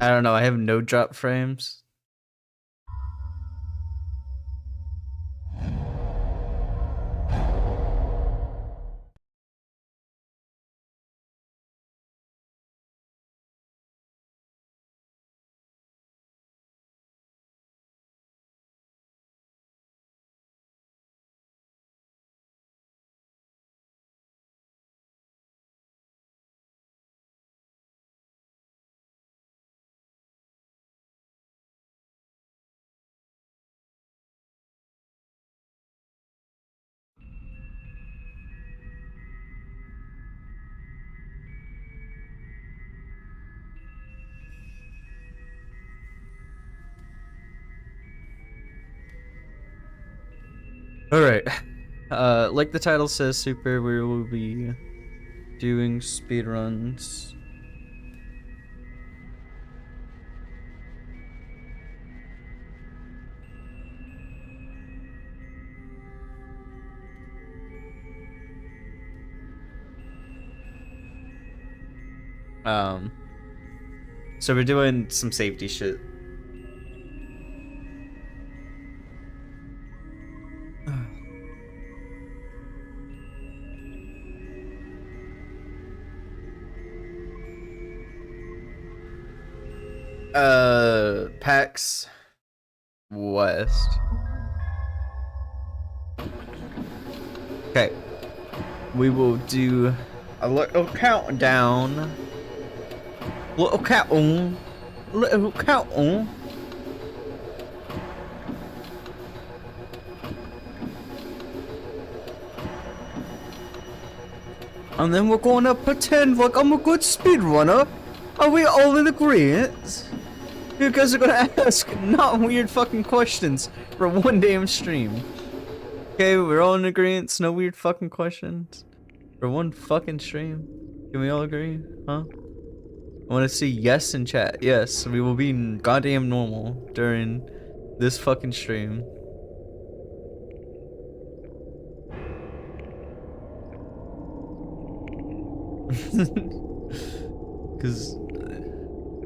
I don't know, I have no drop frames. Alright. Like the title says, Super, we will be doing speedruns. So we're doing some safety shit. PAX West. Okay. We will do a little countdown. Little countdown. Little countdown. And then we're gonna pretend like I'm a good speedrunner. Are we all in agreement? You guys are gonna ask not weird fucking questions for one damn stream. Okay, we're all in agreement. No weird fucking questions for one fucking stream. Can we all agree? Huh? I want to see yes in chat. Yes, we will be goddamn normal during this fucking stream. Because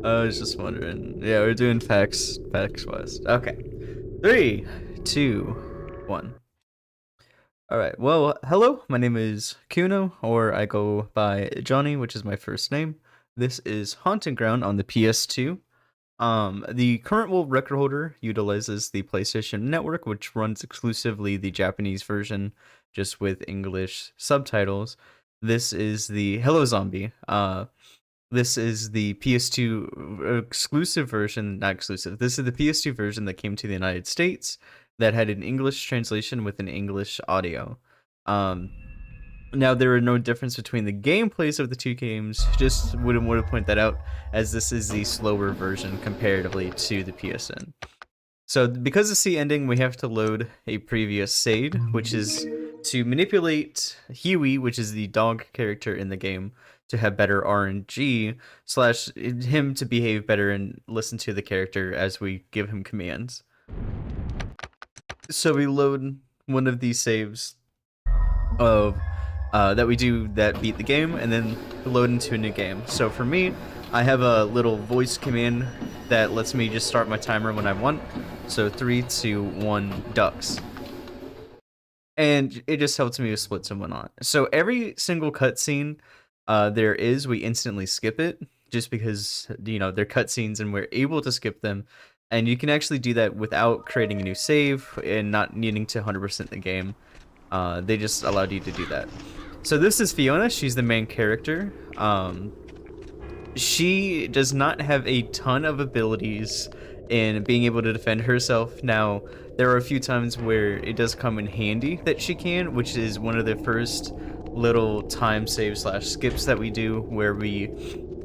I was just wondering. Yeah, we're doing PAX West. Okay. 3, 2, 1. Alright, well, hello, my name is Kuno, or I go by Johnny, which is my first name. This is Haunting Ground on the PS2. The current world record holder utilizes the PlayStation Network, which runs exclusively the Japanese version, just with English subtitles. This is the Hello Zombie. This is the PS2 exclusive version, not exclusive. This is the PS2 version that came to the United States that had an English translation with an English audio. Now there are no difference between the gameplays of the two games. Just would to point that out, as this is the slower version comparatively to the PSN. So because of C ending, we have to load a previous save, which is to manipulate Huey, which is the dog character in the game, to have better RNG, / him to behave better and listen to the character as we give him commands. So we load one of these saves of that we do that beat the game, and then load into a new game. So for me, I have a little voice command that lets me just start my timer when I want. So 3, 2, 1, ducks. And it just helps me with splits and whatnot. So every single cutscene we instantly skip it, just because, you know, they're cutscenes and we're able to skip them. And you can actually do that without creating a new save and not needing to 100% the game. They just allowed you to do that. So this is Fiona. She's the main character. She does not have a ton of abilities in being able to defend herself. Now, there are a few times where it does come in handy that she can, which is one of the first little time save / skips that we do, where we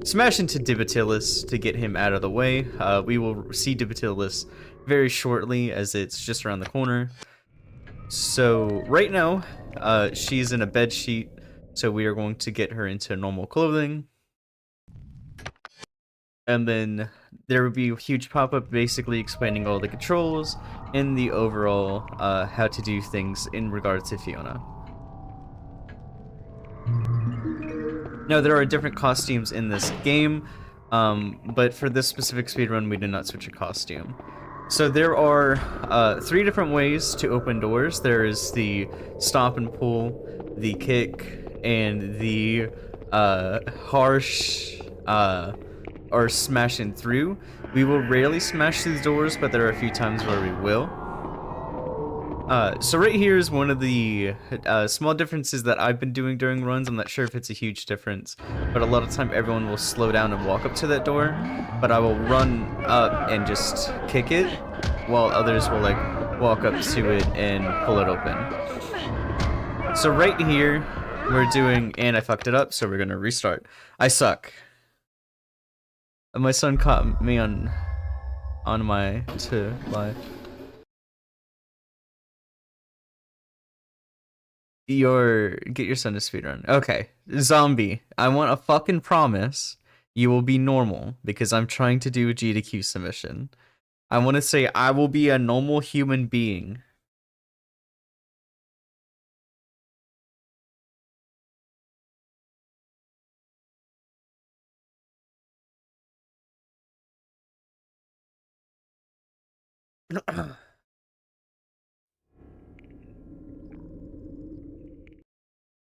smash into Dibatilis to get him out of the way. We will see Dibatilis very shortly, as it's just around the corner. So right now, she's in a bed sheet, so we are going to get her into normal clothing. And then there will be a huge pop-up basically explaining all the controls and the overall how to do things in regards to Fiona. Now, there are different costumes in this game. But for this specific speedrun, we did not switch a costume. So there are 3 different ways to open doors. There is the stop and pull, the kick, and the harsh or smashing through. We will rarely smash these doors, but there are a few times where we will. So right here is one of the small differences that I've been doing during runs. I'm not sure if it's a huge difference, but a lot of time everyone will slow down and walk up to that door, but I will run up and just kick it, while others will like walk up to it and pull it open. So right here, we're doing, and I fucked it up, so we're gonna restart. I suck. My son caught me on my live. Get your son to speedrun. Okay, zombie. I want a fucking promise you will be normal because I'm trying to do a G to Q submission. I want to say I will be a normal human being.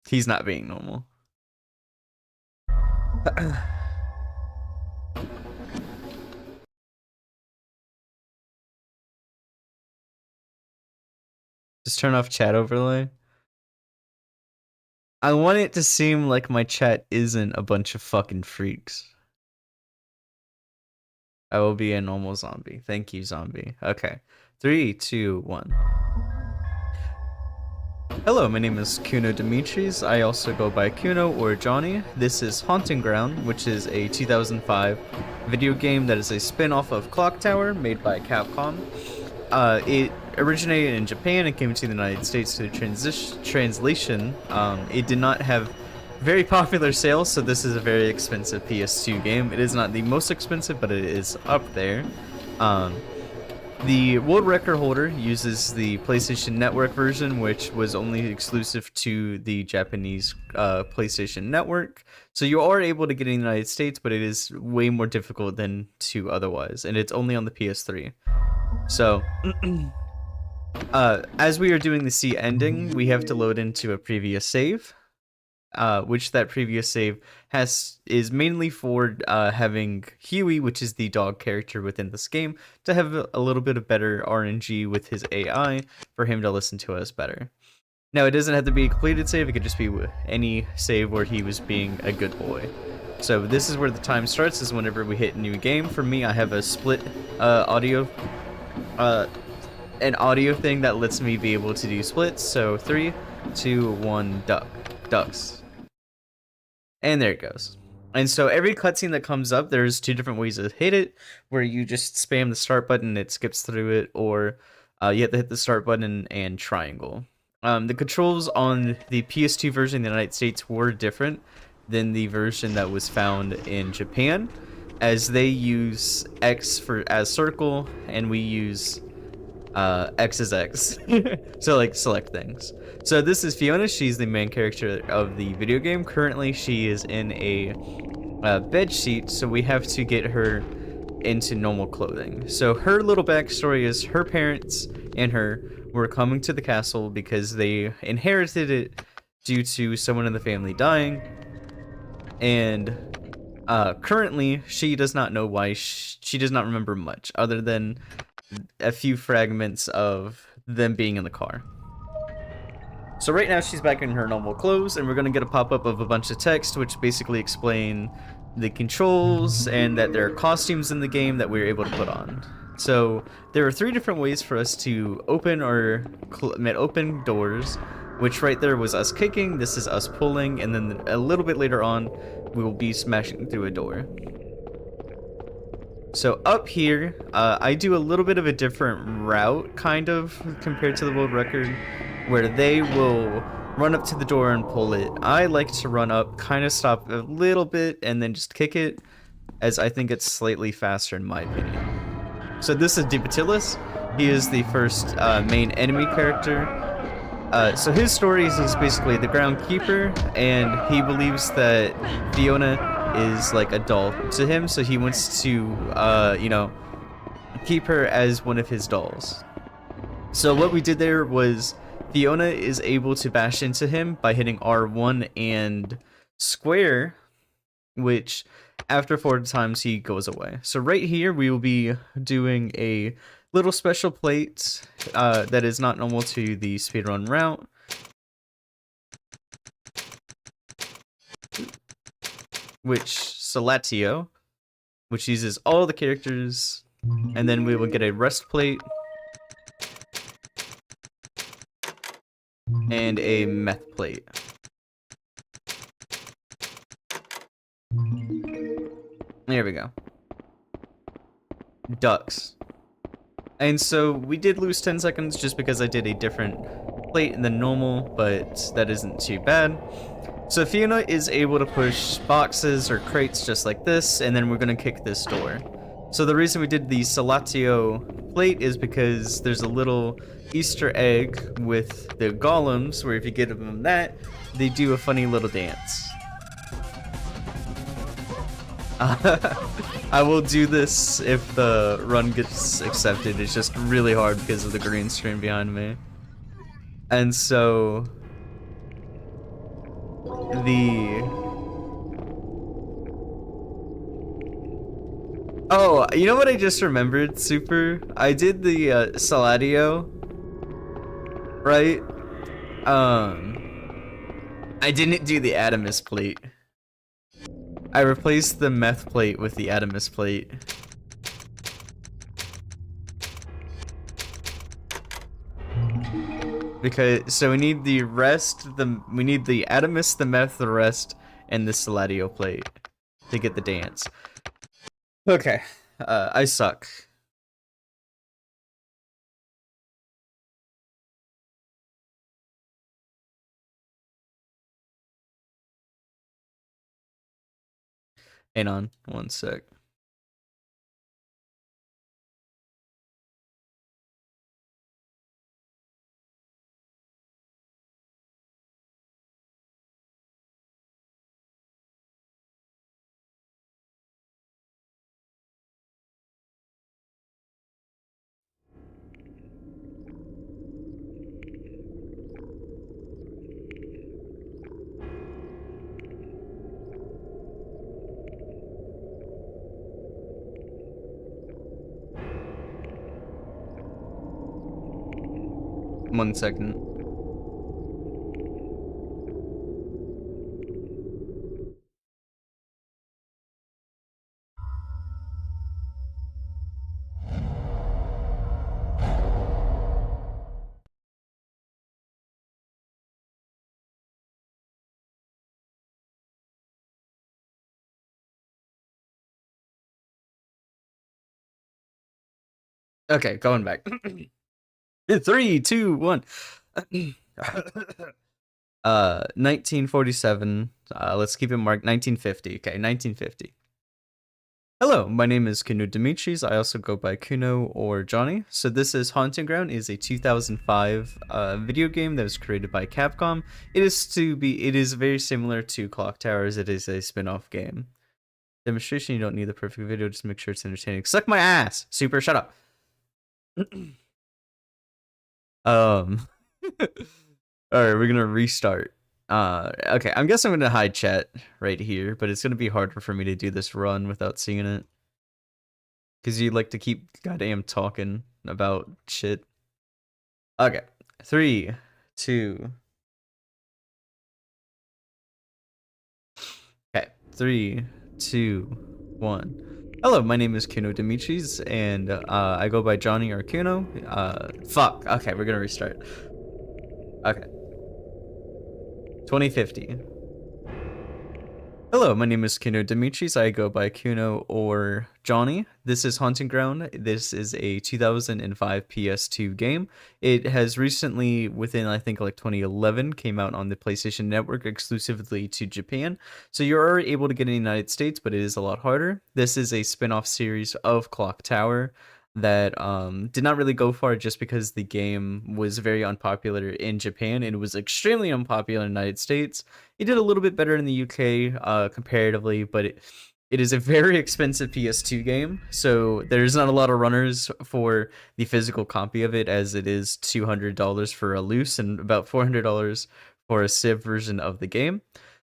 He's not being normal. Just turn off chat overlay. I want it to seem like my chat isn't a bunch of fucking freaks. I will be a normal zombie. Thank you, zombie. Okay. 3, 2, 1. Hello, my name is Kuno Dimitris. I also go by Kuno or Johnny. This is Haunting Ground, which is a 2005 video game that is a spin-off of Clock Tower made by Capcom. It originated in Japan and came to the United States through translation. It did not have very popular sales, so this is a very expensive PS2 game. It is not the most expensive, but it is up there. The world record holder uses the PlayStation Network version, which was only exclusive to the Japanese PlayStation Network. So you are able to get it in the United States, but it is way more difficult than to otherwise, and it's only on the PS3. So, as we are doing the C ending, we have to load into a previous save, which that previous save is mainly for having Huey, which is the dog character within this game, to have a little bit of better RNG with his AI for him to listen to us better. Now, it doesn't have to be a completed save, it could just be any save where he was being a good boy. So this is where the time starts, is whenever we hit a new game. For me, I have a split audio, an audio thing that lets me be able to do splits. So 3, 2, 1, ducks. And there it goes. And so every cutscene that comes up, there's 2 different ways to hit it, where you just spam the start button, it skips through it, or you have to hit the start button and triangle. The controls on the PS2 version in the United States were different than the version that was found in Japan, as they use X as circle, and we use X as X. So like select things. So this is Fiona. She's the main character of the video game. Currently she is in a bed sheet, so we have to get her into normal clothing. So her little backstory is her parents and her were coming to the castle because they inherited it due to someone in the family dying, and currently she does not know why. She does not remember much other than a few fragments of them being in the car. So right now she's back in her normal clothes, and we're gonna get a pop-up of a bunch of text which basically explain the controls and that there are costumes in the game that we're able to put on. So there are 3 different ways for us to open or open doors, which right there was us kicking, this is us pulling, and then a little bit later on we will be smashing through a door. So up here, I do a little bit of a different route, kind of, compared to the world record, where they will run up to the door and pull it. I like to run up, kind of stop a little bit, and then just kick it, as I think it's slightly faster in my opinion. So this is Dipatilis. He is the first main enemy character. So his story is he's basically the groundkeeper, and he believes that Fiona is like a doll to him, so he wants to, you know, keep her as one of his dolls. So what we did there was Fiona is able to bash into him by hitting R1 and square, which after 4 times he goes away. So right here we will be doing a little special plate that is not normal to the speedrun route. Which Salatio, which uses all the characters, and then we will get a rest plate and a meth plate. There we go. Ducks. And so we did lose 10 seconds just because I did a different plate than normal, but that isn't too bad. So Fiona is able to push boxes or crates just like this, and then we're going to kick this door. So the reason we did the Salatio plate is because there's a little Easter egg with the golems, where if you give them that, they do a funny little dance. I will do this if the run gets accepted. It's just really hard because of the green screen behind me. And so oh, you know what I just remembered, Super? I did the Saladio, right? I didn't do the Adamus plate. I replaced the meth plate with the Adamus plate. Because, so we need the rest, we need the Adamus, the meth, the rest, and the Saladio plate to get the dance. Okay, I suck. Hang on, one sec. One second. Okay, going back. 3, 2, 1. 1947. Let's keep it marked 1950. Okay, 1950. Hello, my name is Kuno Dimitris. I also go by Kuno or Johnny. So this is Haunting Ground is a 2005 video game that was created by Capcom. It is very similar to Clock Towers. It is a spin-off game. Demonstration, you don't need the perfect video, just make sure it's entertaining. Suck my ass! Super, shut up. Alright, we're gonna restart. Okay, I'm guessing I'm gonna hide chat right here, but it's gonna be harder for me to do this run without seeing it. Because you like to keep goddamn talking about shit. Okay, 3, 2. Okay, 3, 2, 1. Hello, my name is Kuno Dimitris, and I go by Johnny or Kuno. Fuck. Okay, we're gonna restart. Okay. 2050. Hello, my name is Kuno Dimitris. I go by Kuno or Johnny. This is Haunting Ground. This is a 2005 PS2 game. It has recently, within I think like 2011, came out on the PlayStation Network exclusively to Japan. So you're already able to get in the United States, but it is a lot harder. This is a spin-off series of Clock Tower. that did not really go far just because the game was very unpopular in Japan and it was extremely unpopular in the United States. It did a little bit better in the UK comparatively, but it is a very expensive PS2 game, so there's not a lot of runners for the physical copy of it, as it is $200 for a loose and about $400 for a Civ version of the game.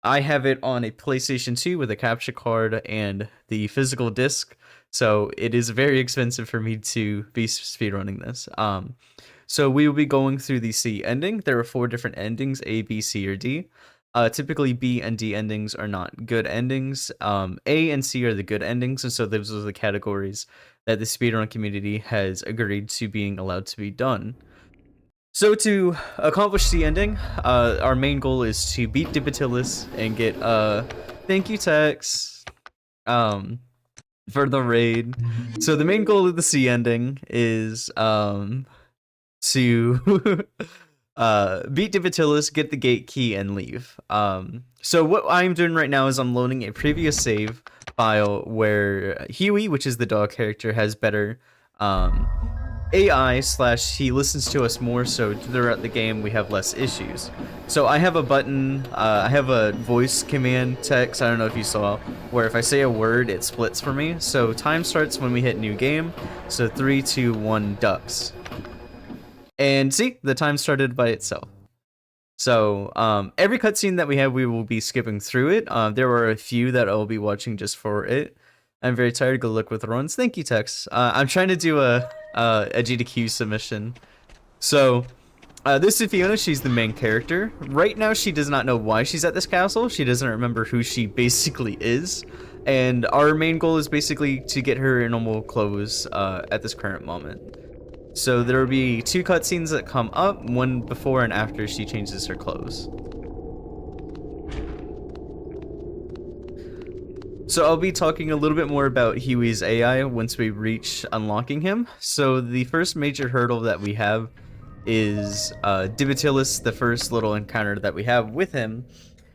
I have it on a PlayStation 2 with a capture card and the physical disc, so it is very expensive for me to be speedrunning this. So we will be going through the C ending. There are 4 different endings, A, B, C, or D. Typically, B and D endings are not good endings. A and C are the good endings, and so those are the categories that the speedrun community has agreed to being allowed to be done. So to accomplish the ending, our main goal is to beat Dibatilis and get thank you Tex for the raid. So the main goal of the C ending is to beat Dibatilis, get the gate key, and leave. So what I'm doing right now is I'm loading a previous save file where Huey, which is the dog character, has better AI / he listens to us more, so throughout the game we have less issues. So I have a button, I have a voice command text, I don't know if you saw, where if I say a word it splits for me. So time starts when we hit new game, so 3, 2, 1 ducks. And see, the time started by itself. So every cutscene that we have, we will be skipping through it. There are a few that I'll be watching just for it. I'm very tired. Good luck with runs. Thank you, Tex. I'm trying to do a GDQ submission. So this is Fiona. She's the main character. Right now, she does not know why she's at this castle. She doesn't remember who she basically is. And our main goal is basically to get her in normal clothes at this current moment. So there will be 2 cutscenes that come up, one before and after she changes her clothes. So I'll be talking a little bit more about Huey's AI once we reach unlocking him. So the first major hurdle that we have is Dibatilis, the first little encounter that we have with him.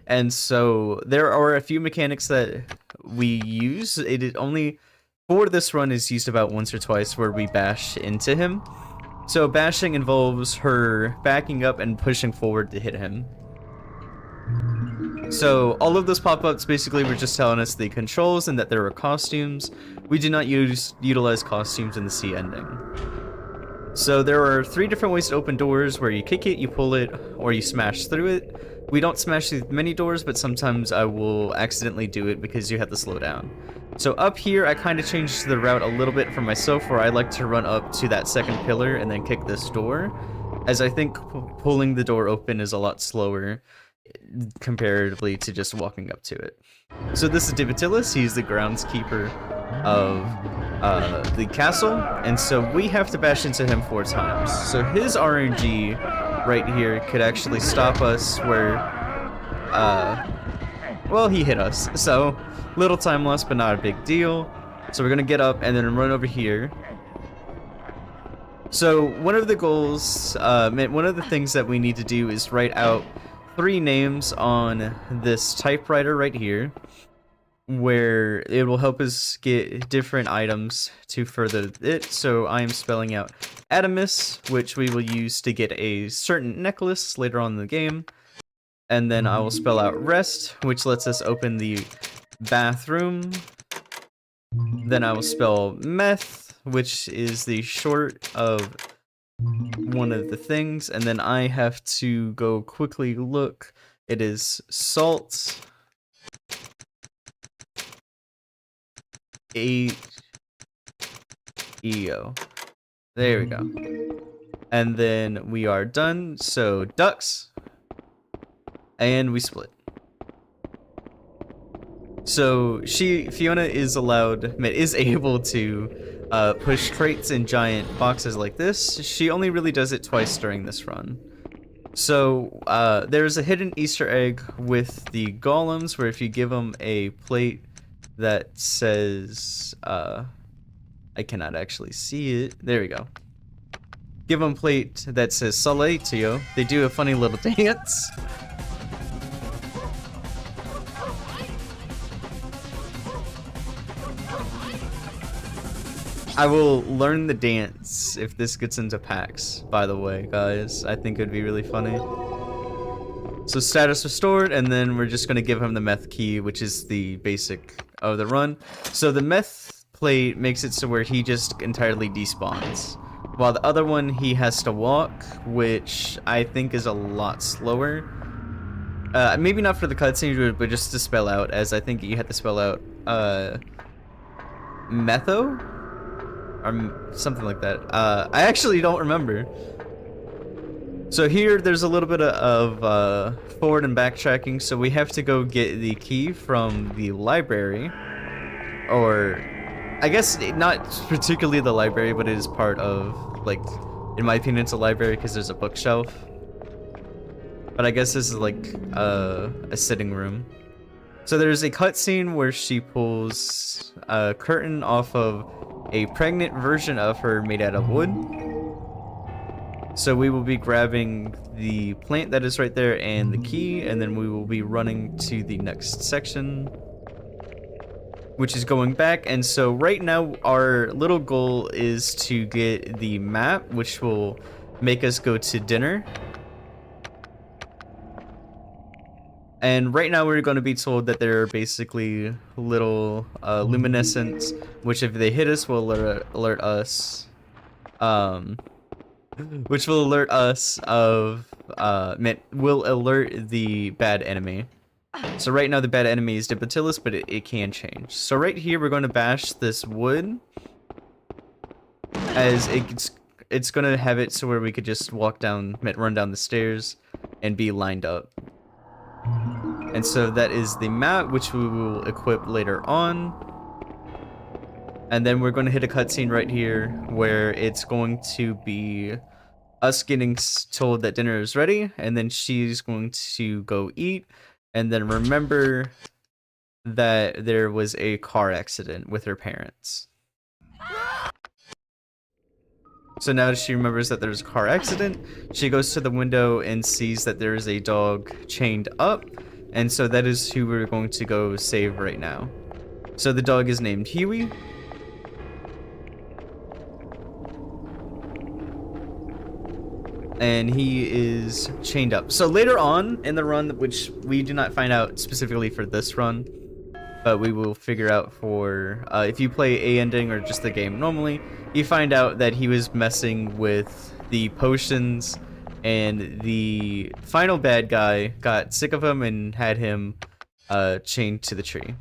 And so there are a few mechanics that we use. It is only for this run is used about once or twice where we bash into him. So bashing involves her backing up and pushing forward to hit him. So all of those pop-ups basically were just telling us the controls and that there were costumes. We do not utilize costumes in the C ending. So there are 3 different ways to open doors, where you kick it, you pull it, or you smash through it. We don't smash through many doors, but sometimes I will accidentally do it because you have to slow down. So up here, I kind of changed the route a little bit for myself, where I like to run up to that second pillar and then kick this door, as I think pulling the door open is a lot slower comparatively to just walking up to it. So this is Dibatilis. He's the groundskeeper of the castle, and so we have to bash into him 4 times. So his RNG right here could actually stop us where well, he hit us, so little time loss, but not a big deal. So we're gonna get up and then run over here. So one of the goals, one of the things that we need to do is write out 3 names on this typewriter right here, where it will help us get different items to further it. So I am spelling out Adamus, which we will use to get a certain necklace later on in the game. And then I will spell out Rest, which lets us open the bathroom. Then I will spell Meth, which is the short of one of the things, and then I have to go quickly look. It is Salt H EO. There we go. And then we are done. So ducks, and we split. So Fiona is able to push crates in giant boxes like this. She only really does it twice during this run. So there's a hidden Easter egg with the golems, where if you give them a plate that says, I cannot actually see it. There we go. Give them a plate that says Salatio. They do a funny little dance. I will learn the dance if this gets into packs, by the way, guys. I think it'd be really funny. So status restored, and then we're just gonna give him the meth key, which is the basic of the run. So the meth plate makes it so where he just entirely despawns. While the other one, he has to walk, which I think is a lot slower. Maybe not for the cutscene, but just to spell out, as I think you have to spell out, metho? Or something like that. I actually don't remember. So here, there's a little bit of forward and backtracking, so we have to go get the key from the library. Or, I guess not particularly the library, but it is part of, like, in my opinion, it's a library because there's a bookshelf. But I guess this is like a sitting room. So there's a cutscene where she pulls a curtain off of a pregnant version of her made out of wood. So we will be grabbing the plant that is right there and the key, and then we will be running to the next section, which is going back. And so right now our little goal is to get the map, which will make us go to dinner. And right now we're going to be told that there are basically little luminescents, which if they hit us will alert us, which will alert us of, will alert the bad enemy. So right now the bad enemy is Dipatilis, but it can change. So right here we're going to bash this wood, as it's going to have it so where we could just run down the stairs and be lined up. And so that is the map, which we will equip later on. And then we're going to hit a cutscene right here where it's going to be us getting told that dinner is ready, and then she's going to go eat, and then remember that there was a car accident with her parents. So now that she remembers that there's a car accident, she goes to the window and sees that there is a dog chained up, and so that is who we're going to go save right now. So the dog is named Huey. And he is chained up. So later on in the run, which we do not find out specifically for this run, but we will figure out for if you play A ending or just the game normally, you find out that he was messing with the potions, and the final bad guy got sick of him and had him chained to the tree.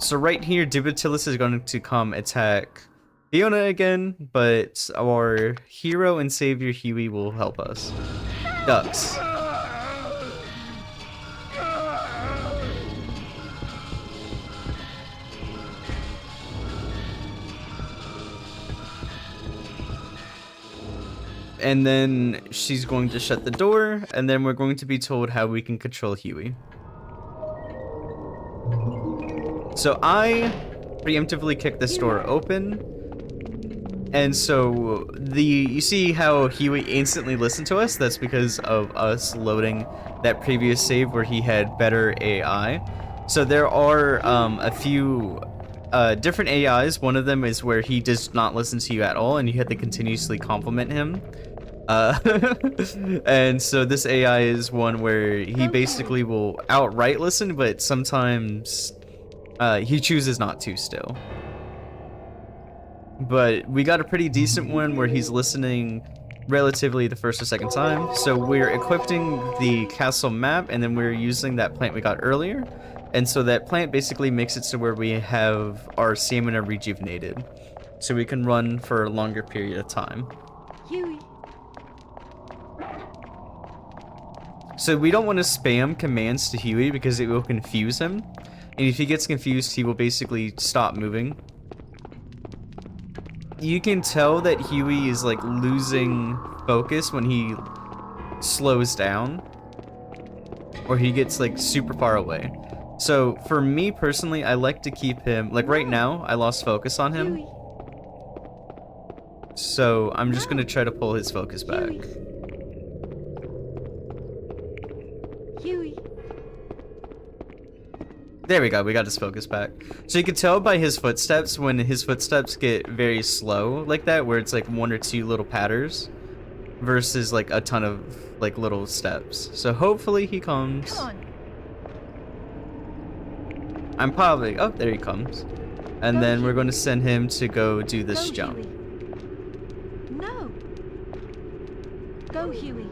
So right here, Dibatilis is going to come attack Fiona again, but our hero and savior Huey will help us. Ducks. And then she's going to shut the door, and then we're going to be told how we can control Huey. So I preemptively kick this door open, and so you see how Huey instantly listened to us? That's because of us loading that previous save where he had better AI. So there are a few different AIs. One of them is where he does not listen to you at all, and you have to continuously compliment him. And so this AI is one where he basically will outright listen, but sometimes he chooses not to still. But we got a pretty decent one where he's listening relatively the first or second time. So we're equipping the castle map, and then we're using that plant we got earlier. And so that plant basically makes it so where we have our stamina rejuvenated, so we can run for a longer period of time. Huey. So we don't want to spam commands to Huey because it will confuse him. And if he gets confused, he will basically stop moving. You can tell that Huey is like losing focus when he slows down, or he gets like super far away. So for me personally, I like to keep him, like right now, I lost focus on him. So I'm just gonna try to pull his focus back. Huey. There we go, we got his focus back. So you can tell by his footsteps when his footsteps get very slow like that, where it's like 1 or 2 little patters versus like a ton of like little steps. So hopefully he comes. Come on. I'm probably, oh, there he comes. And Go, then we're Huey. going to send him to go do this Go, jump. Huey. No. Go, Huey.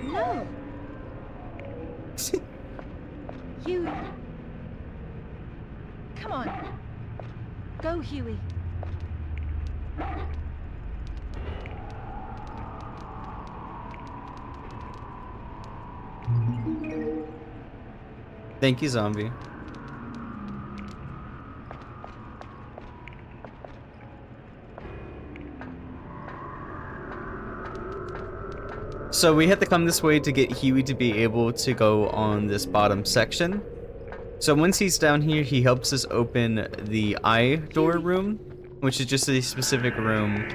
No. Huey. Come on. Go, Huey. Thank you, zombie. So we have to come this way to get Huey to be able to go on this bottom section. So once he's down here, he helps us open the eye door room, which is just a specific room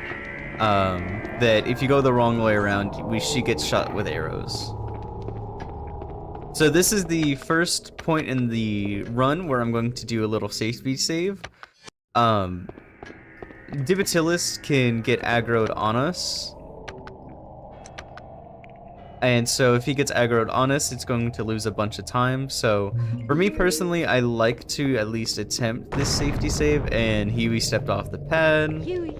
that if you go the wrong way around, she gets shot with arrows. So this is the first point in the run where I'm going to do a little safety save. Divitilis can get aggroed on us. And so if he gets aggroed on us, it's going to lose a bunch of time. So for me personally, I like to at least attempt this safety save, and Huey stepped off the pad. Huey.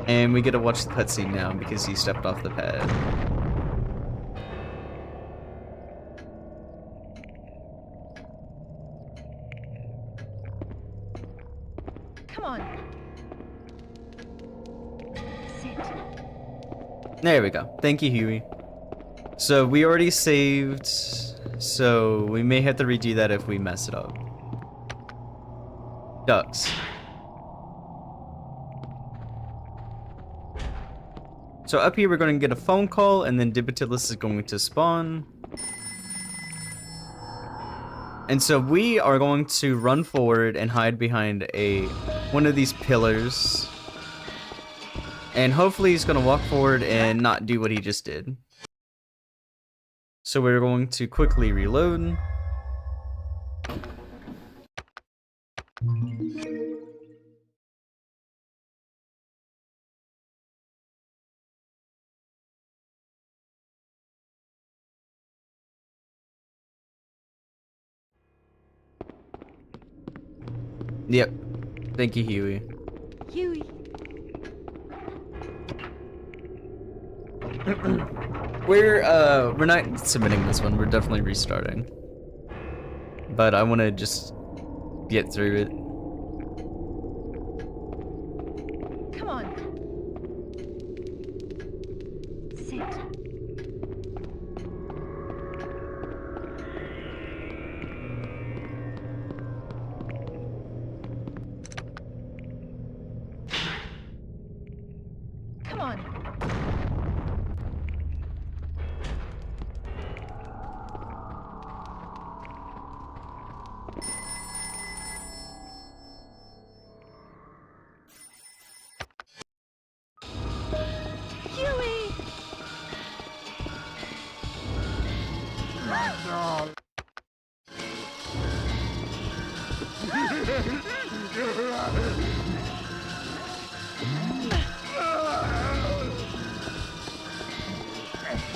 And we get to watch the cutscene now because he stepped off the pad. Come on. Sit. There we go. Thank you, Huey. So we already saved, so we may have to redo that if we mess it up. Ducks. So up here we're going to get a phone call, and then Divitilis is going to spawn. And so we are going to run forward and hide behind one of these pillars. And hopefully he's going to walk forward and not do what he just did. So we're going to quickly reload. Yep. Thank you, Huey. Huey. We're not submitting this one. We're definitely restarting. But I want to just get through it. Come on. Sit. Come on.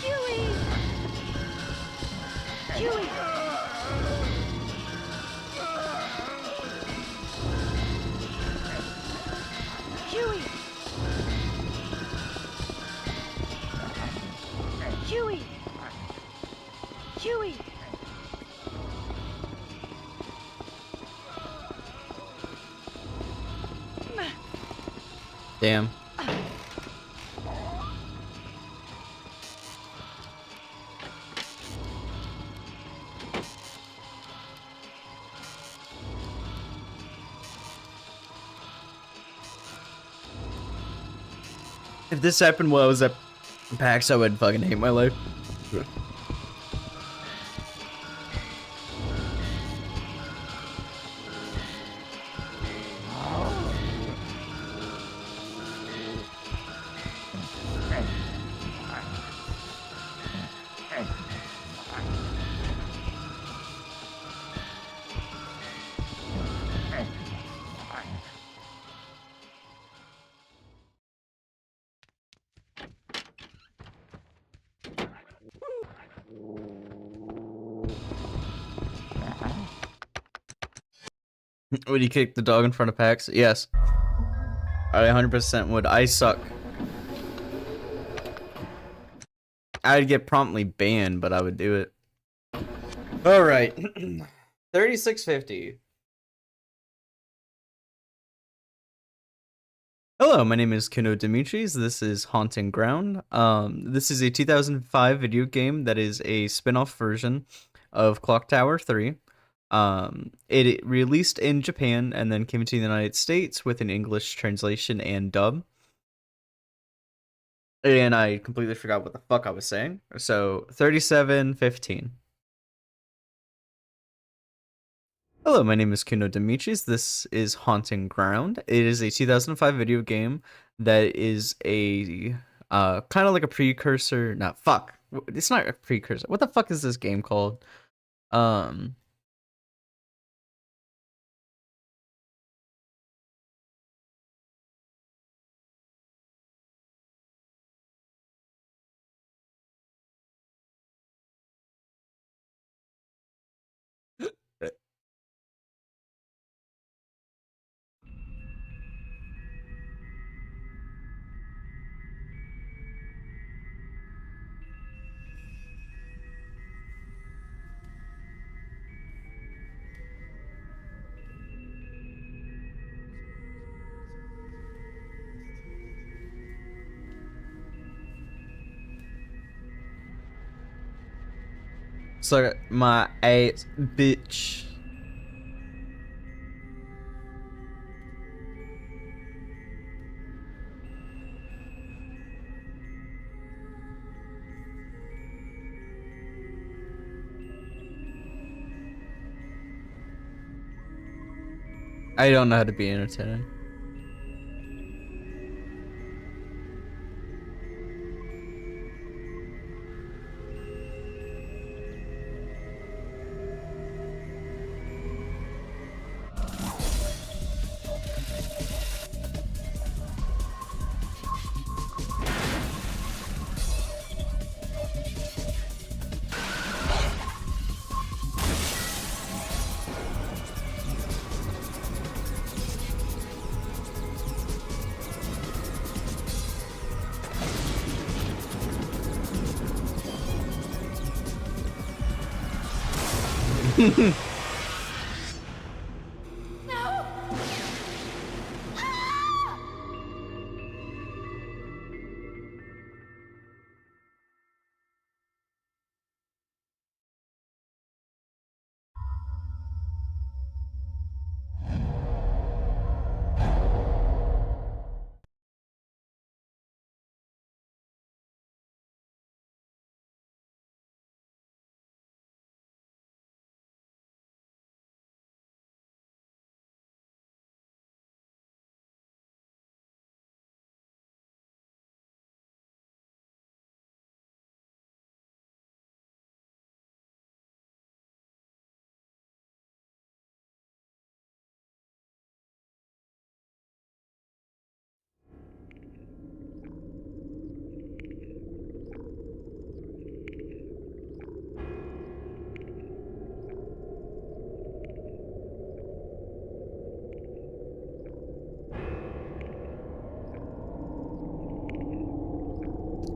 Huey! Huey! Huey! Huey! Huey! Huey! Damn. If this happened while I was at PAX, I would fucking hate my life. Would you kick the dog in front of PAX? Yes. I 100% would. I suck. I'd get promptly banned, but I would do it. Alright. 3650. Hello, my name is Kino Dimitris. This is Haunting Ground. This is a 2005 video game that is a spin-off version of Clock Tower 3. It released in Japan and then came to the United States with an English translation and dub. And I completely forgot what the fuck I was saying. So 3715. Hello, my name is Kuno Dimitris. This is Haunting Ground. It is a 2005 video game that is a kind of like a precursor. Not fuck. It's not a precursor. What the fuck is this game called? Um So my ass bitch. I don't know how to be entertaining.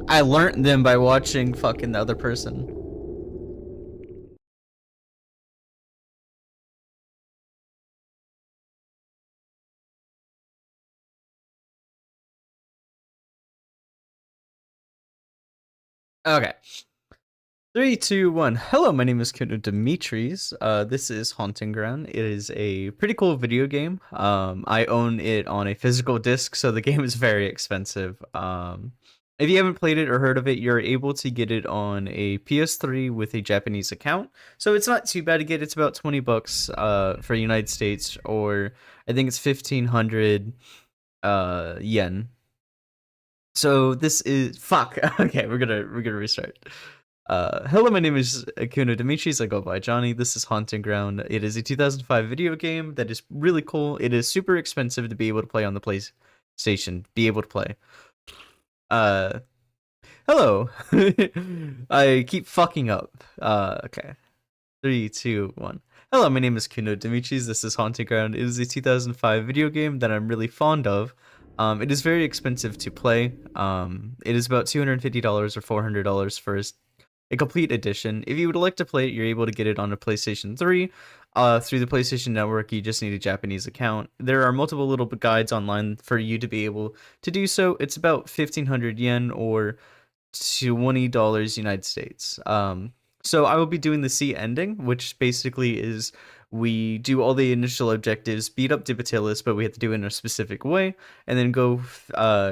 I learned them by watching fucking the other person. Okay. 3, 2, 1. Hello, my name is Kuno Dimitris. This is Haunting Ground. It is a pretty cool video game. I own it on a physical disc, so the game is very expensive. If you haven't played it or heard of it, you're able to get it on a PS3 with a Japanese account. So it's not too bad to get. It's about $20 for United States, or I think it's 1,500 yen. So this is fuck. Okay, we're gonna restart. Hello, my name is Kuno Dimitris. I go by Johnny. This is Haunting Ground. It is a 2005 video game that is really cool. It is super expensive to be able to play on the PlayStation. Be able to play. Hello. I keep fucking up. Okay. 3, 2, 1. Hello, my name is Kuno Dimitris. This is Haunting Ground. It is a 2005 video game that I'm really fond of. It is very expensive to play. It is about $250 or $400 for a complete edition. If you would like to play it, you're able to get it on a PlayStation 3. Through the PlayStation Network, you just need a Japanese account. There are multiple little guides online for you to be able to do so. It's about 1,500 yen or $20 United States. So I will be doing the C ending, which basically is we do all the initial objectives, beat up Dibatilis, but we have to do it in a specific way, and then go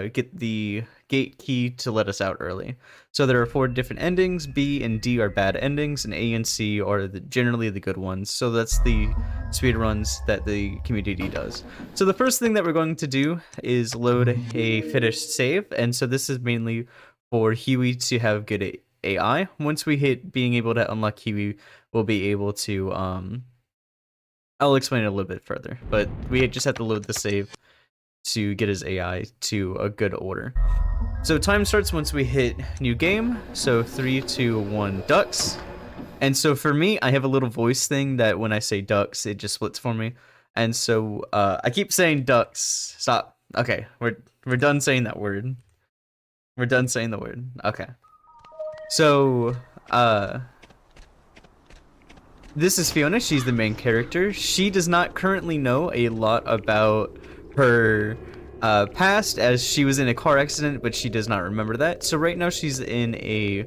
get the gate key to let us out early. So there are 4 different endings. B and D are bad endings, and A and C are generally the good ones. So that's the speedruns that the community does. So the first thing that we're going to do is load a finished save, and so this is mainly for Huey to have good AI. Once we hit being able to unlock Huey, we'll be able to I'll explain it a little bit further, but we just have to load the save to get his AI to a good order. So time starts once we hit new game. So 3, 2, 1, ducks. And so for me, I have a little voice thing that when I say ducks, it just splits for me. And so I keep saying ducks. Stop. Okay, we're done saying that word. We're done saying the word. Okay. So this is Fiona. She's the main character. She does not currently know a lot about her past, as she was in a car accident, but she does not remember that. So right now she's in a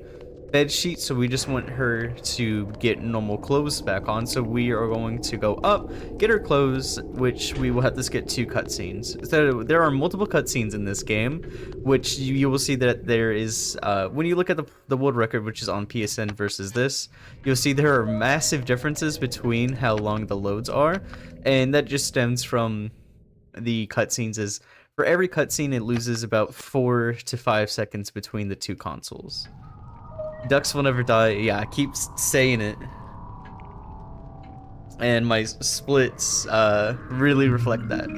bed sheet, so we just want her to get normal clothes back on. So we are going to go up, get her clothes, which we will have to skip 2 cutscenes. So there are multiple cutscenes in this game, which you will see that there is, when you look at the world record, which is on PSN versus this, you'll see there are massive differences between how long the loads are, and that just stems from the cutscenes. Is for every cutscene, it loses about 4 to 5 seconds between the 2 consoles. Ducks will never die. Yeah, I keep saying it. And my splits really reflect that.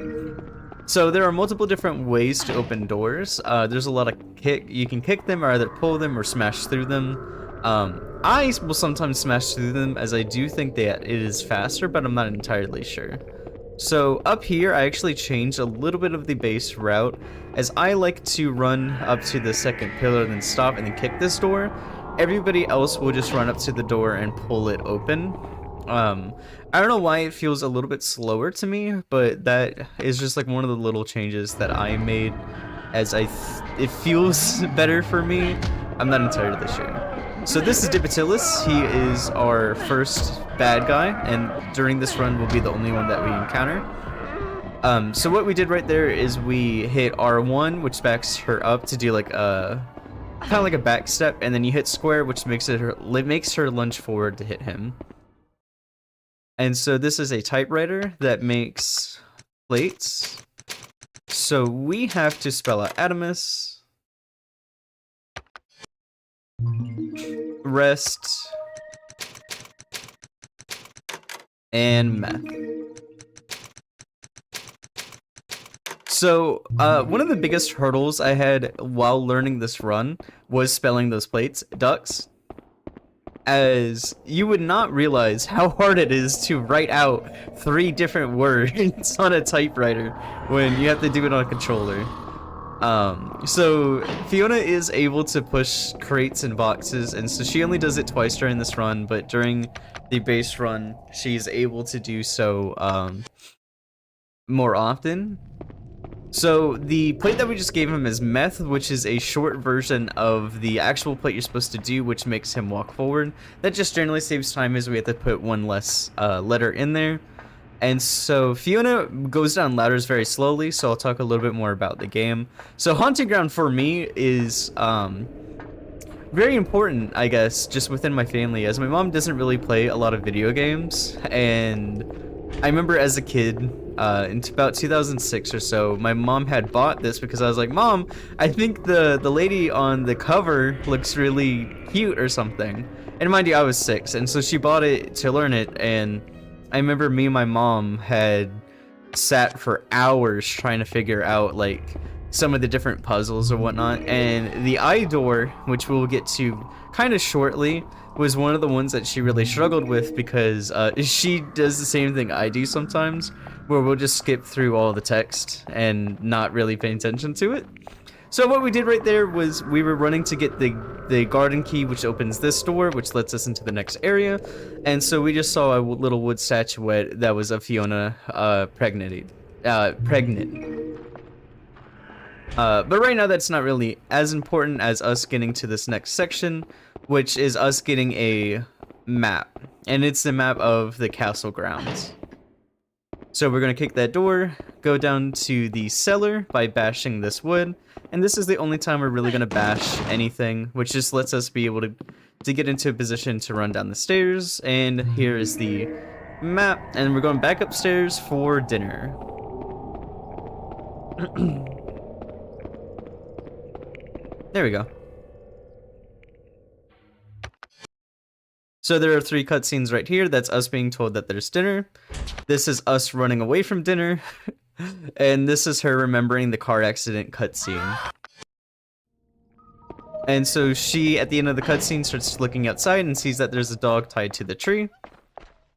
So there are multiple different ways to open doors. There's a lot of you can kick them, or either pull them or smash through them. I will sometimes smash through them, as I do think that it is faster, but I'm not entirely sure. So up here, I actually changed a little bit of the base route, as I like to run up to the second pillar, then stop, and then kick this door. Everybody else will just run up to the door and pull it open. I don't know why it feels a little bit slower to me, but that is just like one of the little changes that I made, as it feels better for me. I'm not entirely sure. So this is Dibatilis. He is our first bad guy, and during this run will be the only one that we encounter. So what we did right there is we hit R1, which backs her up to do like a kind of like a back step, and then you hit square, which makes her lunge forward to hit him. And so this is a typewriter that makes plates. So we have to spell out Adamus, rest, and meth. So, one of the biggest hurdles I had while learning this run was spelling those plates, ducks, as you would not realize how hard it is to write out 3 different words on a typewriter when you have to do it on a controller. So Fiona is able to push crates and boxes, and so she only does it twice during this run, but during the base run, she's able to do so, more often. So the plate that we just gave him is meth, which is a short version of the actual plate you're supposed to do, which makes him walk forward. That just generally saves time, as we have to put 1 less letter in there. And so Fiona goes down ladders very slowly, so I'll talk a little bit more about the game. So Haunting Ground for me is very important, I guess, just within my family, as my mom doesn't really play a lot of video games, and I remember as a kid, in about 2006 or so, my mom had bought this because I was like, Mom, I think the lady on the cover looks really cute or something. And mind you, I was 6, and so she bought it to learn it, and I remember me and my mom had sat for hours trying to figure out, like, some of the different puzzles or whatnot. And the eye door, which we'll get to kind of shortly, was one of the ones that she really struggled with because she does the same thing I do sometimes, where we'll just skip through all the text and not really pay attention to it. So what we did right there was we were running to get the garden key, which opens this door, which lets us into the next area. And so we just saw a little wood statuette that was of Fiona pregnant. But right now that's not really as important as us getting to this next section, which is us getting a map. And it's the map of the castle grounds. So we're going to kick that door, go down to the cellar by bashing this wood. And this is the only time we're really going to bash anything, which just lets us be able to get into a position to run down the stairs. And here is the map, and we're going back upstairs for dinner. There we go. So there are 3 cutscenes right here. That's us being told that there's dinner. This is us running away from dinner. And this is her remembering the car accident cutscene. And so she, at the end of the cutscene, starts looking outside and sees that there's a dog tied to the tree.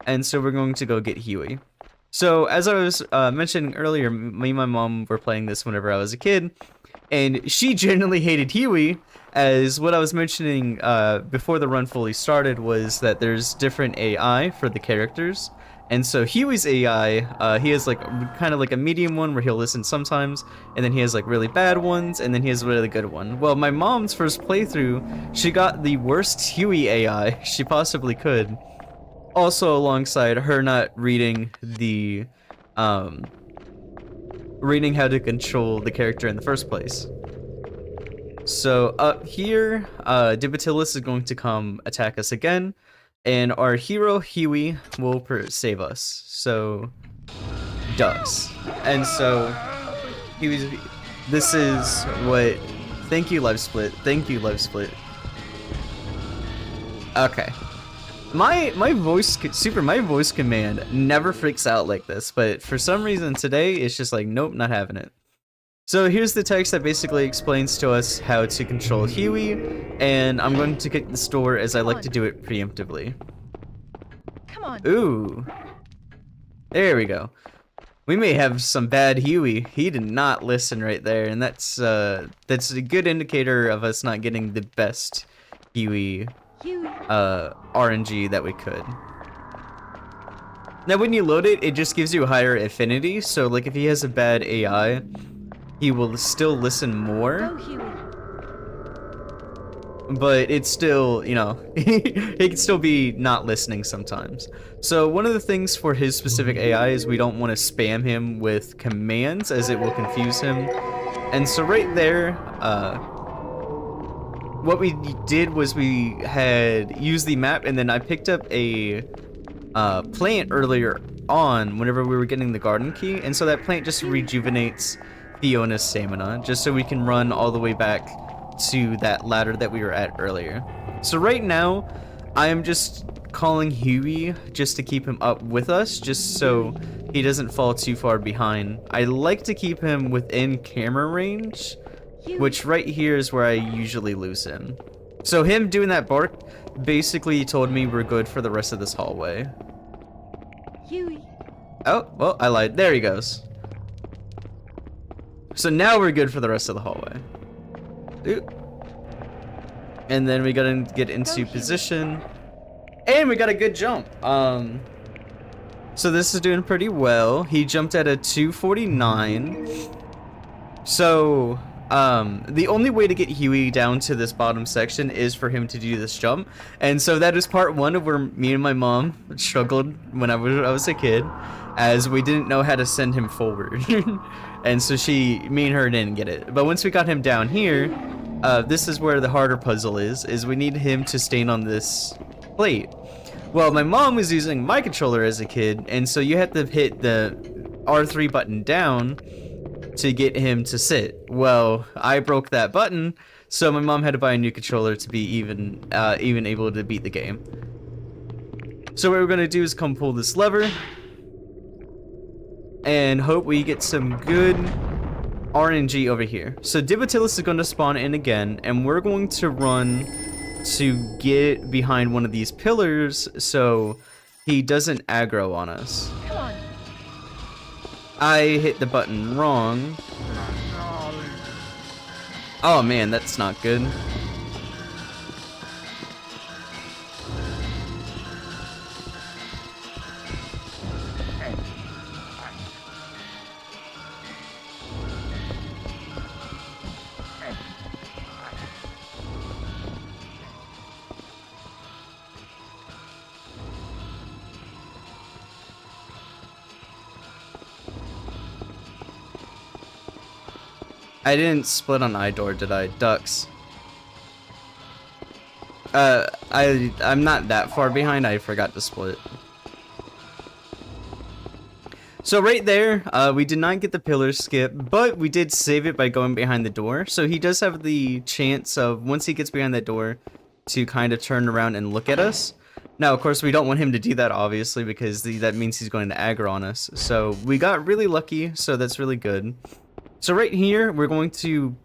And so we're going to go get Huey. So as I was mentioning earlier, me and my mom were playing this whenever I was a kid. And she genuinely hated Huey, as what I was mentioning before the run fully started was that there's different AI for the characters. And so Huey's AI, he has like kind of like a medium one where he'll listen sometimes, and then he has like really bad ones, and then he has a really good one. Well, my mom's first playthrough, she got the worst Huey AI she possibly could. Also alongside her not reading the, reading how to control the character in the first place. So up here, Dibatilis is going to come attack us again. And our hero, Huey, will save us. So, ducks. And so, this is what, thank you, Live Split. Thank you, Live Split. Okay. My voice command never freaks out like this, but for some reason today, it's just like, nope, not having it. So here's the text that basically explains to us how to control Huey, and I'm going to kick this door as I like to do it preemptively. Come on. Ooh. There we go. We may have some bad Huey. He did not listen right there, and that's a good indicator of us not getting the best Huey RNG that we could. Now when you load it, it just gives you a higher affinity, so like if he has a bad AI, he will still listen more. Go, Huey. But it's still, you know, he can still be not listening sometimes. So one of the things for his specific AI is we don't want to spam him with commands as it will confuse him. And so right there, what we did was we had used the map, and then I picked up a plant earlier on whenever we were getting the garden key. And so that plant just rejuvenates Fiona's stamina, just so we can run all the way back to that ladder that we were at earlier. So right now, I am just calling Huey just to keep him up with us, just so he doesn't fall too far behind. I like to keep him within camera range, which right here is where I usually lose him. So him doing that bark basically told me we're good for the rest of this hallway. Huey. Oh, well, I lied. There he goes. So now we're good for the rest of the hallway. Ooh. And then we gotta get into position. And we got a good jump. So this is doing pretty well. He jumped at a 249. So, the only way to get Huey down to this bottom section is for him to do this jump. And so that is part one of where me and my mom struggled when I was a kid, as we didn't know how to send him forward. And so me and her didn't get it. But once we got him down here, this is where the harder puzzle is we need him to stand on this plate. Well, my mom was using my controller as a kid, and so you have to hit the R3 button down to get him to sit. Well, I broke that button, so my mom had to buy a new controller to be even able to beat the game. So what we're gonna do is come pull this lever and hope we get some good RNG over here. So Divotilus is going to spawn in again, and we're going to run to get behind one of these pillars so he doesn't aggro on us. Come on. I hit the button wrong. Oh man, that's not good. I didn't split on iDoor, did I? Ducks. I'm not that far behind. I forgot to split. So right there, we did not get the pillar skip, but we did save it by going behind the door. So he does have the chance of, once he gets behind that door, to kind of turn around and look at us. Now, of course, we don't want him to do that, obviously, because that means he's going to aggro on us. So we got really lucky, so that's really good. So right here, we're going to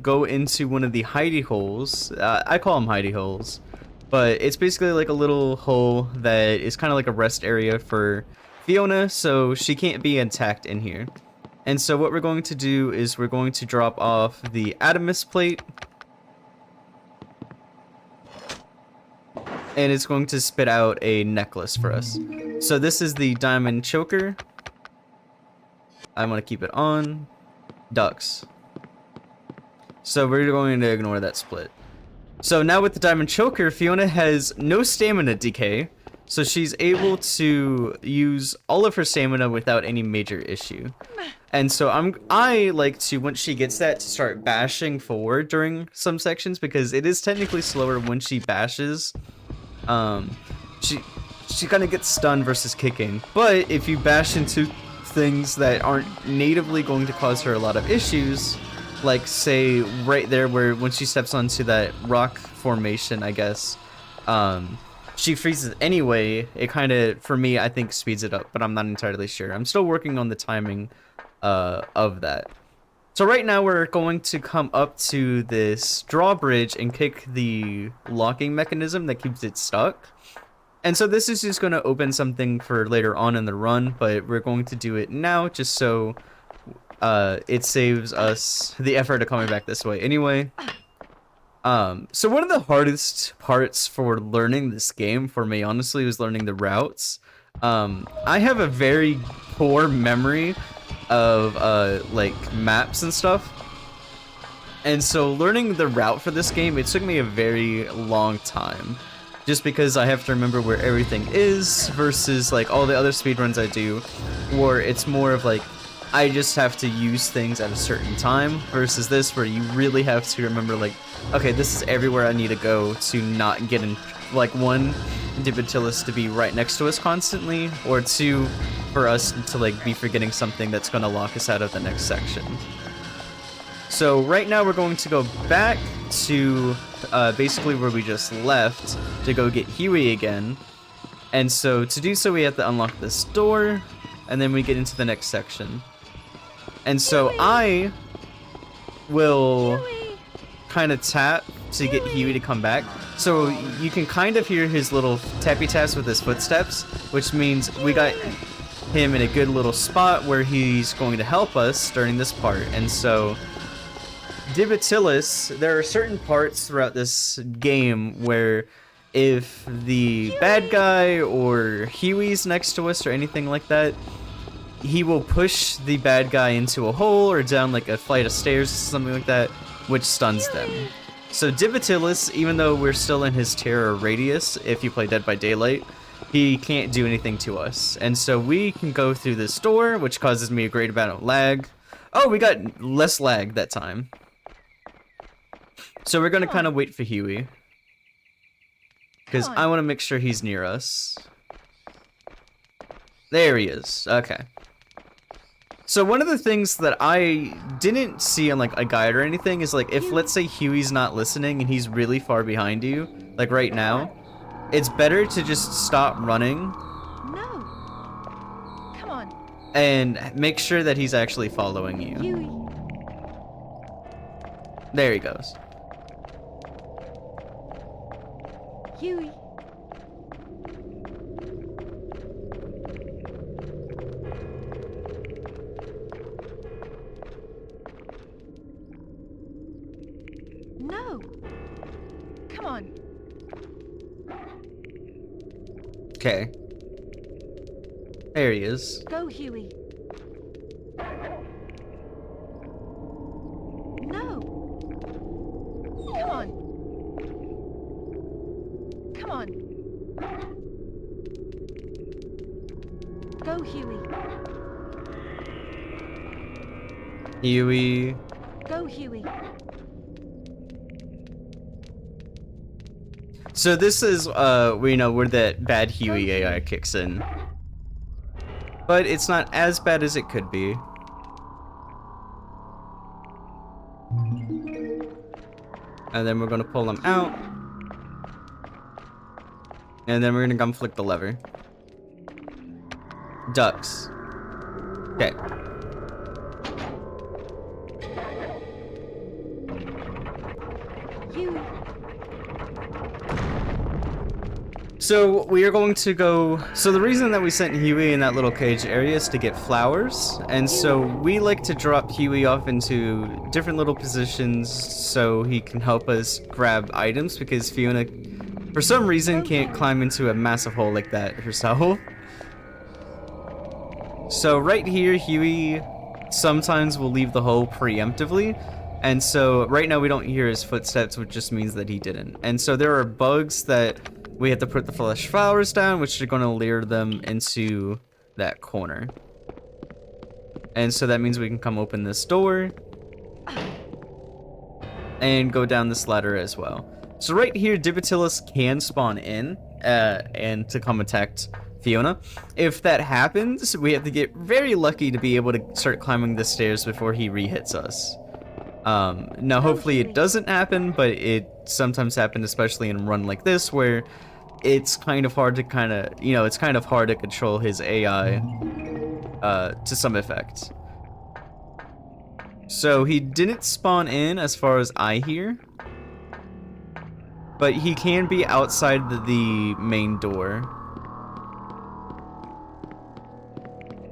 go into one of the hidey holes. I call them hidey holes, but it's basically like a little hole that is kind of like a rest area for Fiona, so she can't be attacked in here. And so what we're going to do is we're going to drop off the Adamus plate, and it's going to spit out a necklace for us. So this is the diamond choker. I want to keep it on. Ducks. So we're going to ignore that split. So now with the diamond choker, Fiona has no stamina decay, so she's able to use all of her stamina without any major issue. And so I like to, once she gets that, to start bashing forward during some sections, because it is technically slower when she bashes. She kind of gets stunned versus kicking, but if you bash into things that aren't natively going to cause her a lot of issues, like say right there where when she steps onto that rock formation, I guess, she freezes anyway, it kind of, for me, I think speeds it up, but I'm not entirely sure. I'm still working on the timing of that. So right now we're going to come up to this drawbridge and kick the locking mechanism that keeps it stuck. And so this is just going to open something for later on in the run, but we're going to do it now just so it saves us the effort of coming back this way anyway. So one of the hardest parts for learning this game for me, honestly, was learning the routes. I have a very poor memory of like maps and stuff. And so learning the route for this game, it took me a very long time. Just because I have to remember where everything is versus like all the other speedruns I do, where it's more of like I just have to use things at a certain time versus this where you really have to remember like, okay, this is everywhere I need to go to not get in, like one, Divotilus to be right next to us constantly, or two, for us to like be forgetting something that's going to lock us out of the next section. So right now we're going to go back to basically where we just left to go get Huey again. And so to do so we have to unlock this door, and then we get into the next section. And so I will kind of tap to get Huey to come back. So you can kind of hear his little tappy taps with his footsteps, which means we got him in a good little spot where he's going to help us during this part. And so Divotilus, there are certain parts throughout this game where if the bad guy or Huey's next to us or anything like that, he will push the bad guy into a hole or down like a flight of stairs or something like that, which stuns them. So Divotilus, even though we're still in his terror radius, if you play Dead by Daylight, he can't do anything to us. And so we can go through this door, which causes me a great amount of lag. Oh, we got less lag that time. So we're going to kind of wait for Huey, because I want to make sure he's near us. There he is. Okay. So one of the things that I didn't see on like a guide or anything is like if let's say Huey's not listening and he's really far behind you, like right now, it's better to just stop running. No. Come on. And make sure that he's actually following you. Huey. There he goes. Huey. No. Come on. Okay. There he is. Go, Huey. No. Come on. Come on. Go, Huey. Huey. Go, Huey. So this is, we know where that bad Huey AI kicks in. But it's not as bad as it could be. And then we're gonna pull him out. And then we're gonna come flick the lever. Ducks. Okay. Huey. So we are going to go. So the reason that we sent Huey in that little cage area is to get flowers, and so we like to drop Huey off into different little positions so he can help us grab items, because Fiona, for some reason, can't climb into a massive hole like that herself. So right here, Huey sometimes will leave the hole preemptively, and so right now we don't hear his footsteps, which just means that he didn't. And so there are bugs that we have to put the flesh flowers down, which are going to lure them into that corner. And so that means we can come open this door and go down this ladder as well. So right here, Dibitilus can spawn in and to come attack Fiona. If that happens, we have to get very lucky to be able to start climbing the stairs before he re-hits us. Now hopefully it doesn't happen, but it sometimes happens, especially in a run like this, where it's kind of hard to it's kind of hard to control his AI to some effect. So he didn't spawn in as far as I hear, but he can be outside the main door,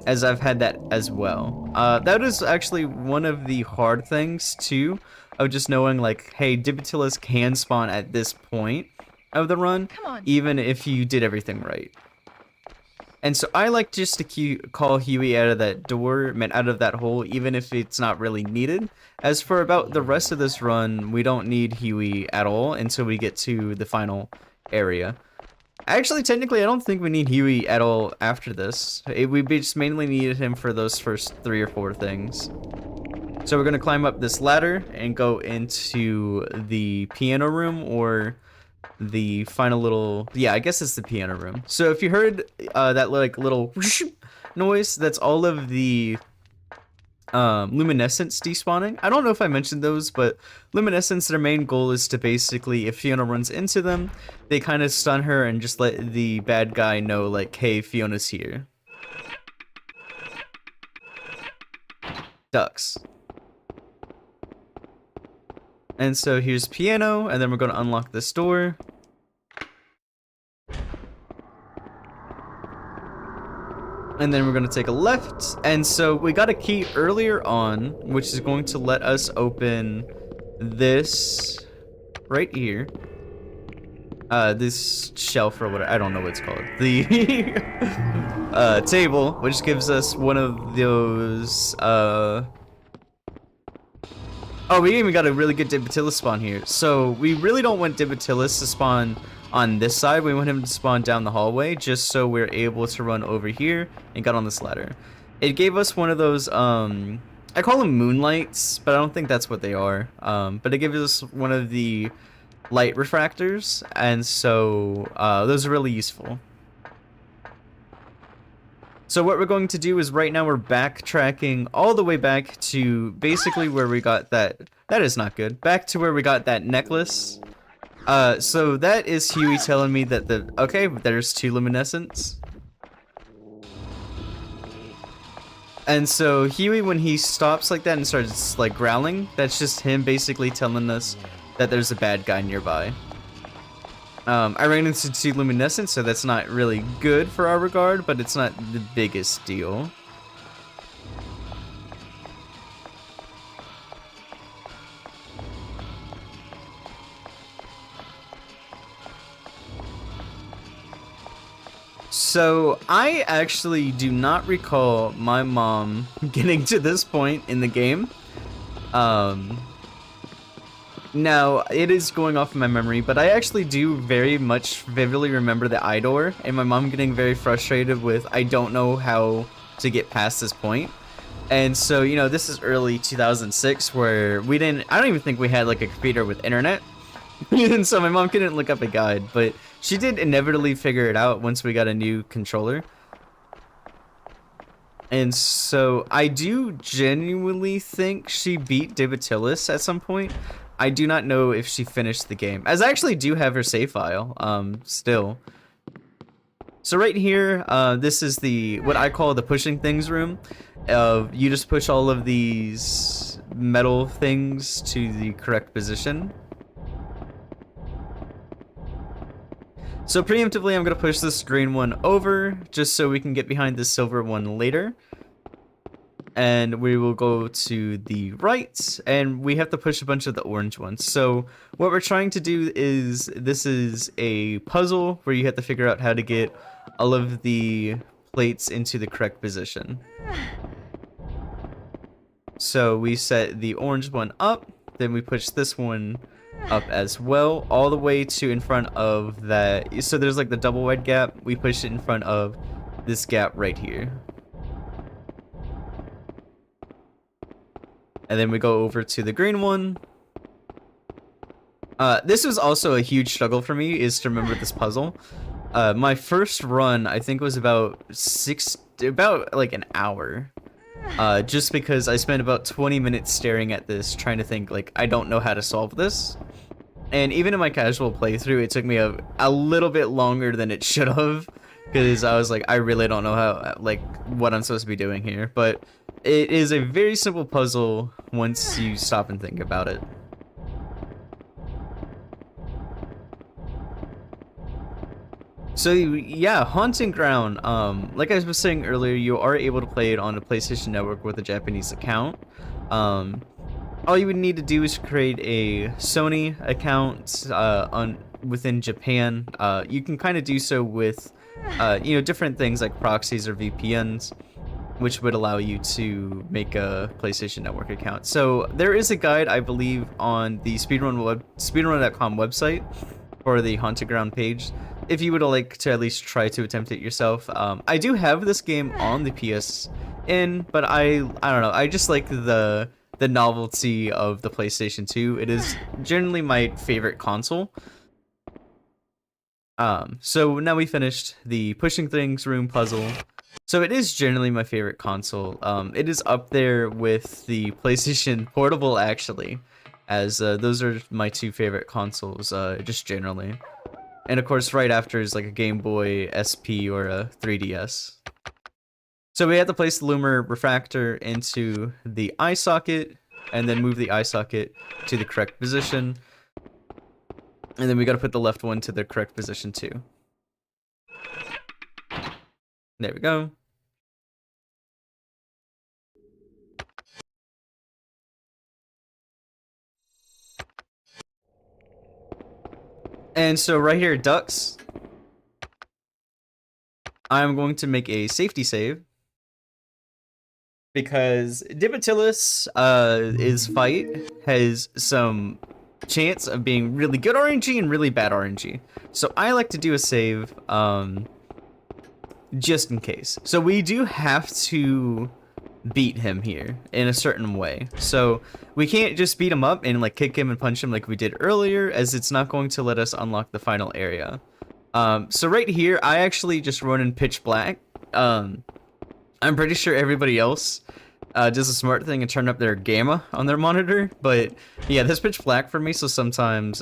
as I've had that as well. That is actually one of the hard things too, of just knowing like, hey, Dibitilus can spawn at this point of the run, even if you did everything right. And so I like just to call Huey out of that door, out of that hole, even if it's not really needed. As for about the rest of this run, we don't need Huey at all until we get to the final area. Actually, technically, I don't think we need Huey at all after this. We just mainly needed him for those first 3 or 4 things. So we're going to climb up this ladder and go into the piano room, or the final little, yeah, I guess it's the piano room. So if you heard that like little noise, that's all of the luminescence despawning. I don't know if I mentioned those, but luminescence, their main goal is to basically, if Fiona runs into them, they kind of stun her and just let the bad guy know like, hey, Fiona's here. Ducks. And so here's piano, and then we're going to unlock this door. And then we're going to take a left. And so we got a key earlier on, which is going to let us open this right here. This shelf or whatever, I don't know what it's called. The table, which gives us one of those, oh, we even got a really good Dibitilus spawn here. So we really don't want Dibitilus to spawn on this side. We want him to spawn down the hallway, just so we're able to run over here and get on this ladder. It gave us one of those, I call them moonlights, but I don't think that's what they are. But it gives us one of the light refractors, and so those are really useful. So what we're going to do is right now we're backtracking all the way back to basically where we got that is not good. Back to where we got that necklace. So that is Huey telling me that okay, there's 2 luminescents. And so Huey, when he stops like that and starts like growling, that's just him basically telling us that there's a bad guy nearby. I ran into two luminescence, so that's not really good for our regard, but it's not the biggest deal. So, I actually do not recall my mom getting to this point in the game. Now, it is going off in my memory, but I actually do very much vividly remember the eye door, and my mom getting very frustrated with, I don't know how to get past this point. And so, you know, this is early 2006, where I don't even think we had like a computer with internet. And so my mom couldn't look up a guide, but she did inevitably figure it out once we got a new controller. And so I do genuinely think she beat Divitilis at some point. I do not know if she finished the game, as I actually do have her save file, still. So right here, this is what I call the pushing things room. You just push all of these metal things to the correct position. So preemptively, I'm going to push this green one over, just so we can get behind the silver one later. And we will go to the right, and we have to push a bunch of the orange ones. So what we're trying to do is, this is a puzzle where you have to figure out how to get all of the plates into the correct position. So we set the orange one up, then we push this one up as well, all the way to in front of that. So there's like the double wide gap. We push it in front of this gap right here. And then we go over to the green one. This was also a huge struggle for me, is to remember this puzzle. My first run, I think, was about like an hour. Just because I spent about 20 minutes staring at this, trying to think, like, I don't know how to solve this. And even in my casual playthrough, it took me a little bit longer than it should have, because I was like, I really don't know how, like, what I'm supposed to be doing here. But it is a very simple puzzle once you stop and think about it. So yeah, Haunting Ground, like I was saying earlier, you are able to play it on a PlayStation Network with a Japanese account. All you would need to do is create a Sony account within Japan. You can kind of do so with you know, different things like proxies or VPNs, which would allow you to make a PlayStation Network account. So there is a guide, I believe, on the speedrun.com website for the Haunted Ground page, if you would like to at least try to attempt it yourself. I do have this game on the PSN, but I don't know, I just like the novelty of the PlayStation 2. It is generally my favorite console. So now we finished the pushing things room puzzle. So it is generally my favorite console. It is up there with the PlayStation Portable, actually, as those are my two favorite consoles, just generally. And of course, right after is like a Game Boy SP or a 3DS. So we have to place the Loomer refractor into the eye socket, and then move the eye socket to the correct position. And then we got to put the left one to the correct position too. There we go. And so right here, ducks, I'm going to make a safety save, because Divitilis, is fight, has some chance of being really good RNG and really bad RNG. So I like to do a save, just in case. So we do have to beat him here in a certain way. So we can't just beat him up and like kick him and punch him like we did earlier, as it's not going to let us unlock the final area. So right here, I actually just run in pitch black. I'm pretty sure everybody else does a smart thing and turn up their gamma on their monitor, but yeah, this pitch black for me, so sometimes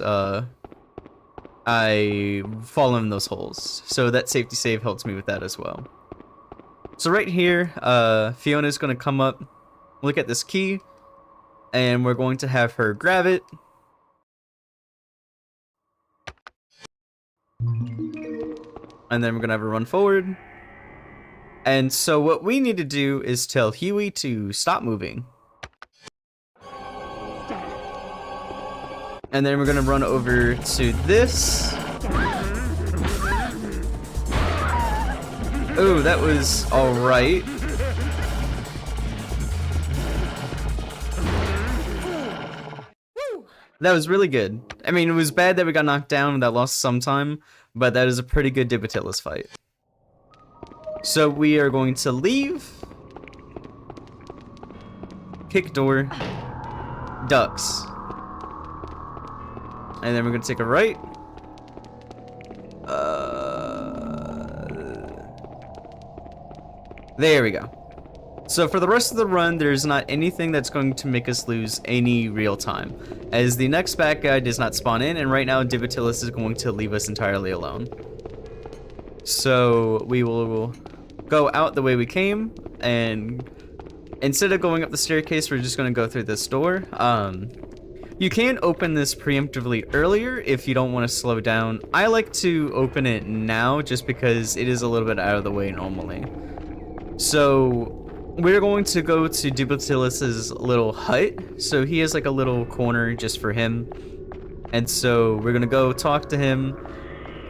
I fall in those holes. So that safety save helps me with that as well. So right here, Fiona's gonna come up, look at this key, and we're going to have her grab it. And then we're gonna have her run forward. And so what we need to do is tell Huey to stop moving. And then we're gonna run over to this. Oh, that was alright. That was really good. I mean, it was bad that we got knocked down and that lost some time, but that is a pretty good Dibitilus fight. So we are going to leave. Kick door. Ducks. And then we're going to take a right. There we go. So for the rest of the run, there's not anything that's going to make us lose any real time, as the next bad guy does not spawn in, and right now Dibitilus is going to leave us entirely alone. So we will go out the way we came, and instead of going up the staircase, we're just going to go through this door. You can open this preemptively earlier if you don't want to slow down. I like to open it now just because it is a little bit out of the way normally. So we're going to go to Dubitilus's little hut. So he has like a little corner just for him. And so we're gonna go talk to him.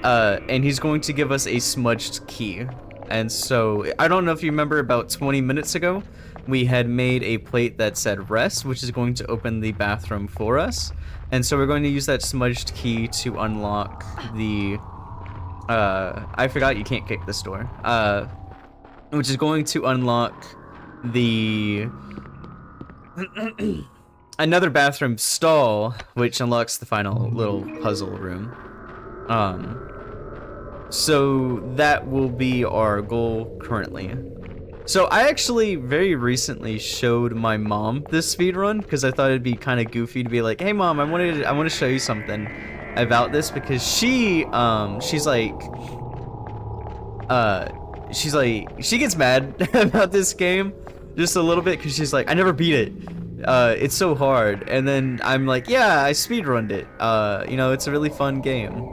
And he's going to give us a smudged key. And so I don't know if you remember, about 20 minutes ago, we had made a plate that said rest, which is going to open the bathroom for us. And so we're going to use that smudged key to unlock the I forgot you can't kick this door. Which is going to unlock the another bathroom stall, which unlocks the final little puzzle room. So that will be our goal currently. So I actually very recently showed my mom this speedrun because I thought it'd be kind of goofy to be like, "Hey mom, I want to show you something about this," because she gets mad about this game just a little bit because she's like, "I never beat it. It's so hard." And then I'm like, "Yeah, I speedrunned it. You know, it's a really fun game."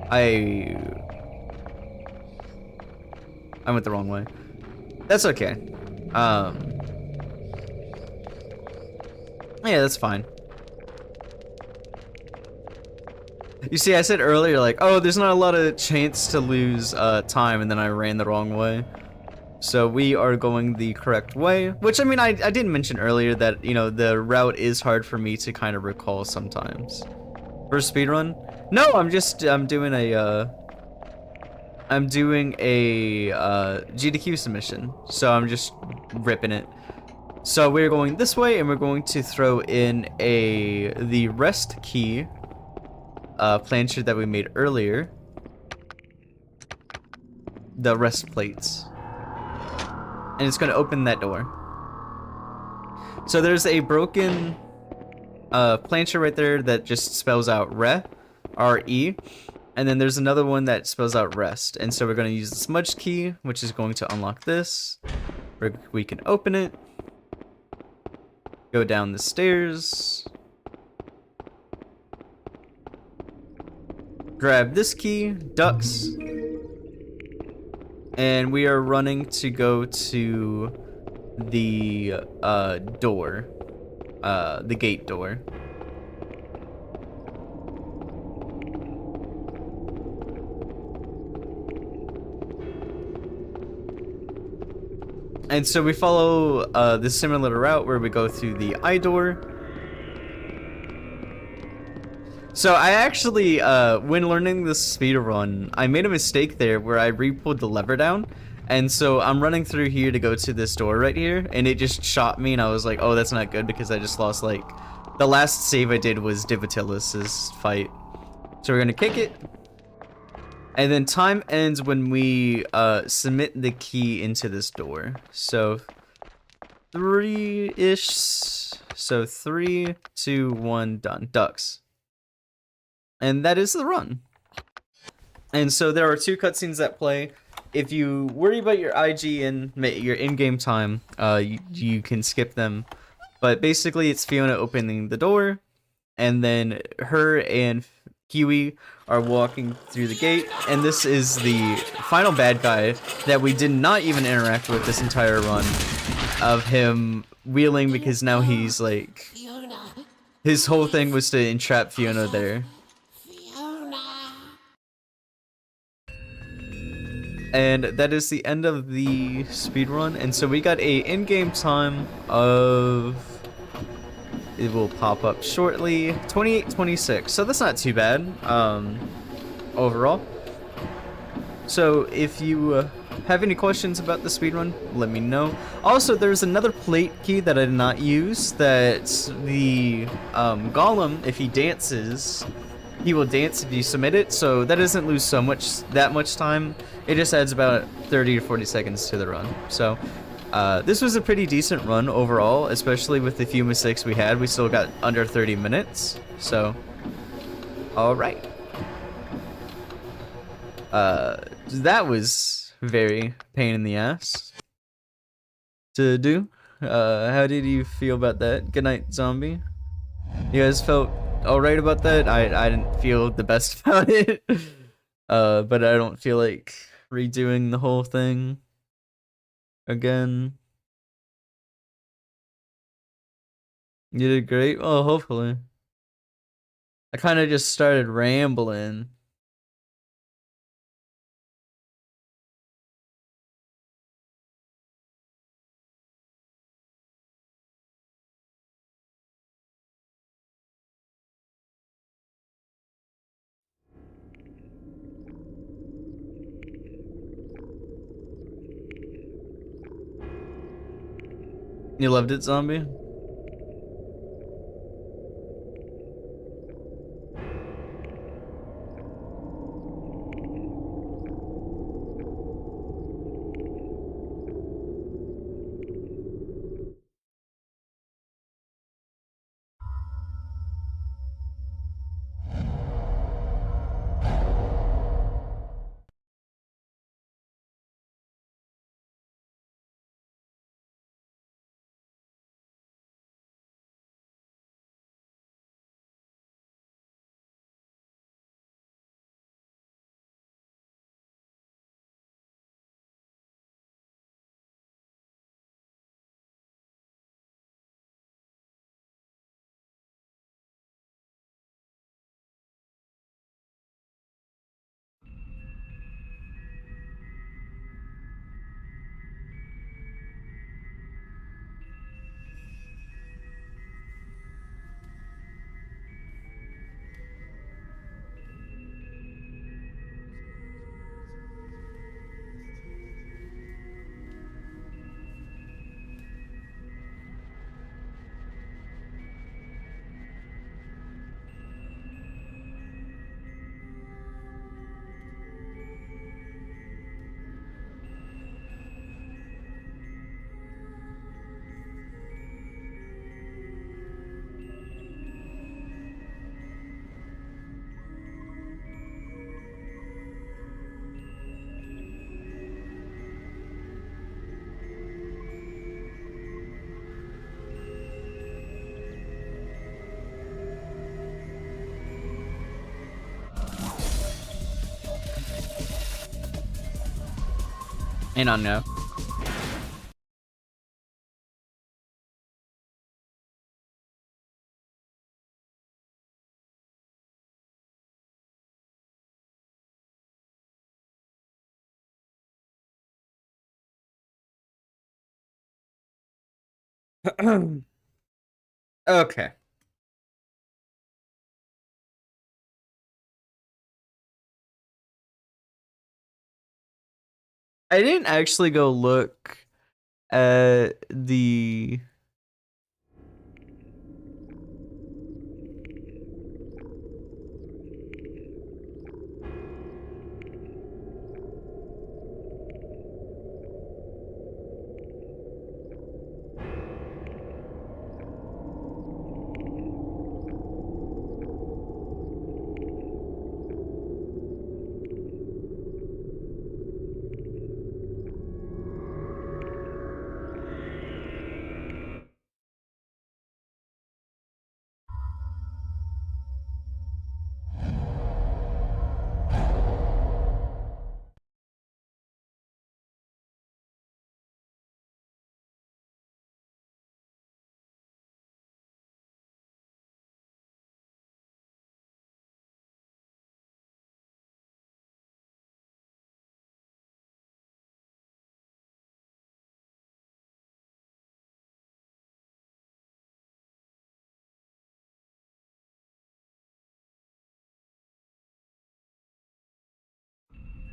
I went the wrong way. That's okay. Yeah, that's fine. You see, I said earlier, like, oh, there's not a lot of chance to lose time, and then I ran the wrong way. So we are going the correct way, which, I mean, I didn't mention earlier that, you know, the route is hard for me to kind of recall sometimes. First speedrun? No, I'm doing a GDQ submission, so I'm just ripping it. So we're going this way, and we're going to throw in the rest key plancher that we made earlier. The rest plates. And it's going to open that door. So there's a broken plancher right there that just spells out R-E. And then there's another one that spells out rest. And so we're going to use the smudge key, which is going to unlock this. We can open it. Go down the stairs. Grab this key, ducks. And we are running to go to the door. The gate door. And so we follow this similar route where we go through the eye door. So I actually, when learning this speedrun, I made a mistake there where I re-pulled the lever down. And so I'm running through here to go to this door right here, and it just shot me, and I was like, oh, that's not good because I just lost, like, the last save I did was Dibitilus's fight. So we're gonna kick it. And then time ends when we submit the key into this door. So 3-ish. So 3, 2, 1, done. Ducks. And that is the run. And so there are two cutscenes that play. If you worry about your IG and your in-game time, you can skip them. But basically, it's Fiona opening the door, and then her and Huey are walking through the gate, and this is the final bad guy that we did not even interact with this entire run of him wheeling, because now he's like, his whole thing was to entrap Fiona there. And that is the end of the speedrun, and so we got a in-game time of, it will pop up shortly, 28:26, so that's not too bad overall. So if you have any questions about the speedrun, let me know. Also, there's another plate key that I did not use, that the golem, if he dances, he will dance if you submit it, so that doesn't lose that much time. It just adds about 30 to 40 seconds to the run. So this was a pretty decent run overall, especially with the few mistakes we had. We still got under 30 minutes, so alright. That was very pain in the ass to do. How did you feel about that? Good night, zombie. You guys felt alright about that? I didn't feel the best about it. But I don't feel like redoing the whole thing again. You did great? Oh, hopefully. I kind of just started rambling. You loved it, zombie? Ain't on now. Okay. I didn't actually go look at the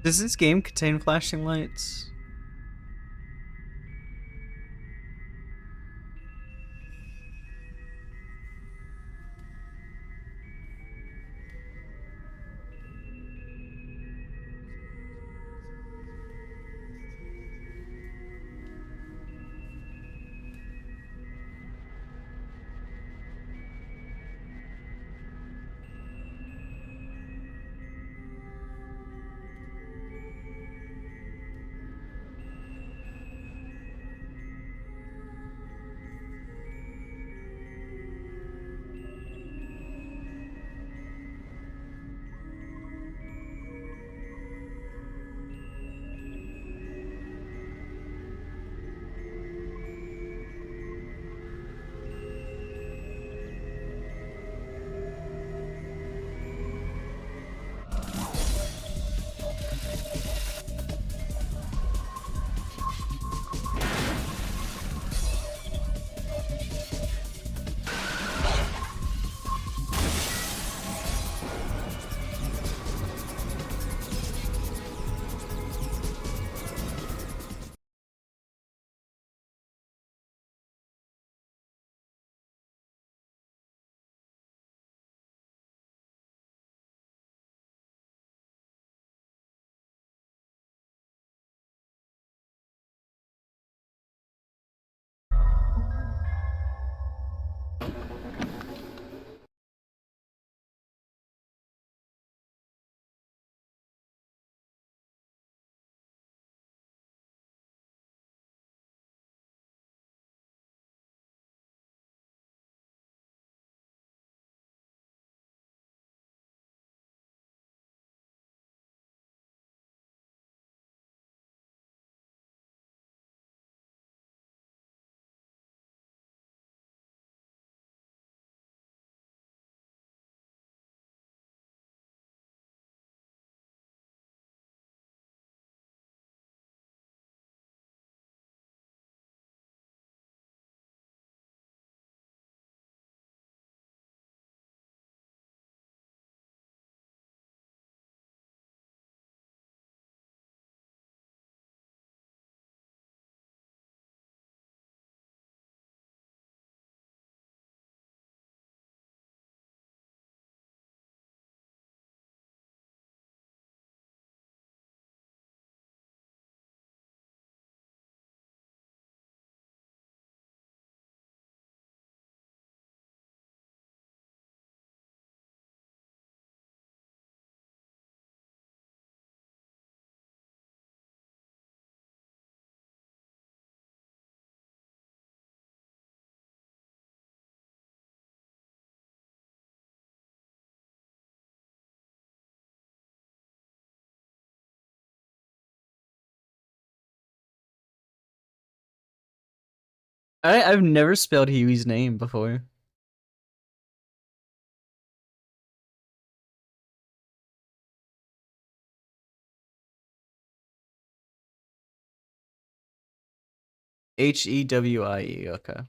Does this game contain flashing lights? I've never spelled Huey's name before. Hewie. Okay.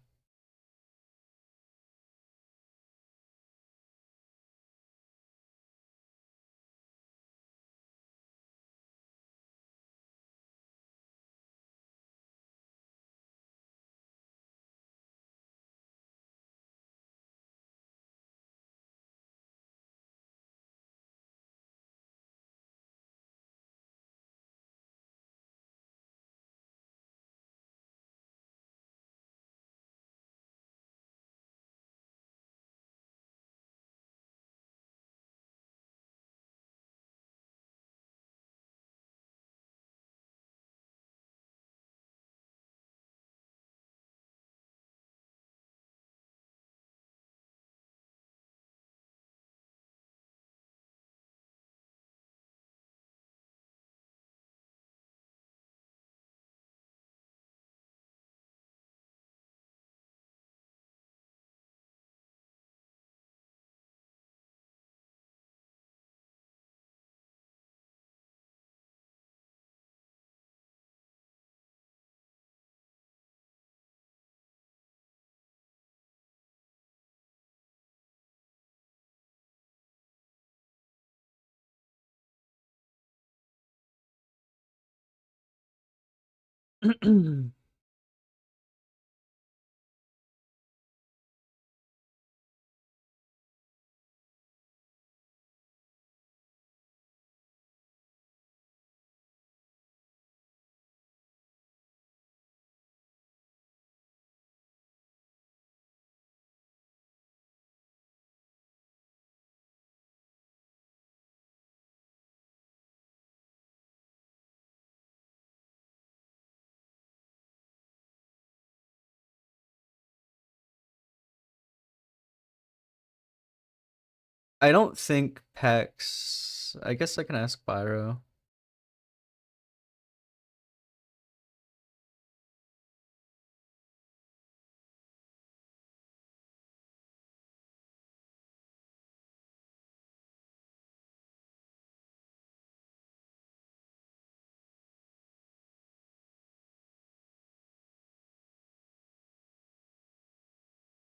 I don't think PAX. I guess I can ask Pyro.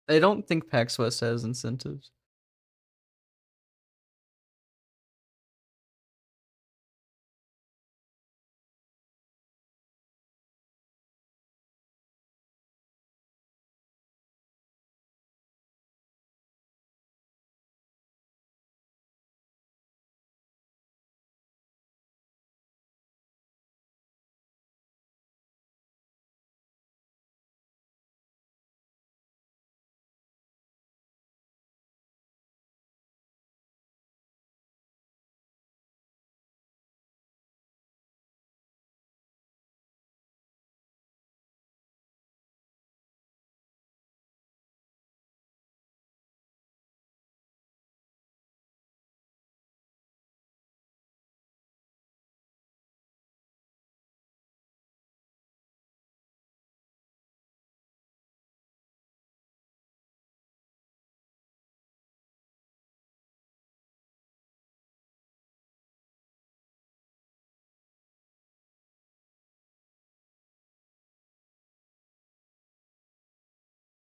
I don't think PAX West has incentives.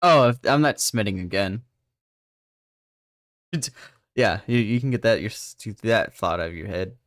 Oh, I'm not smitting again. Yeah, you can get that thought out of your head.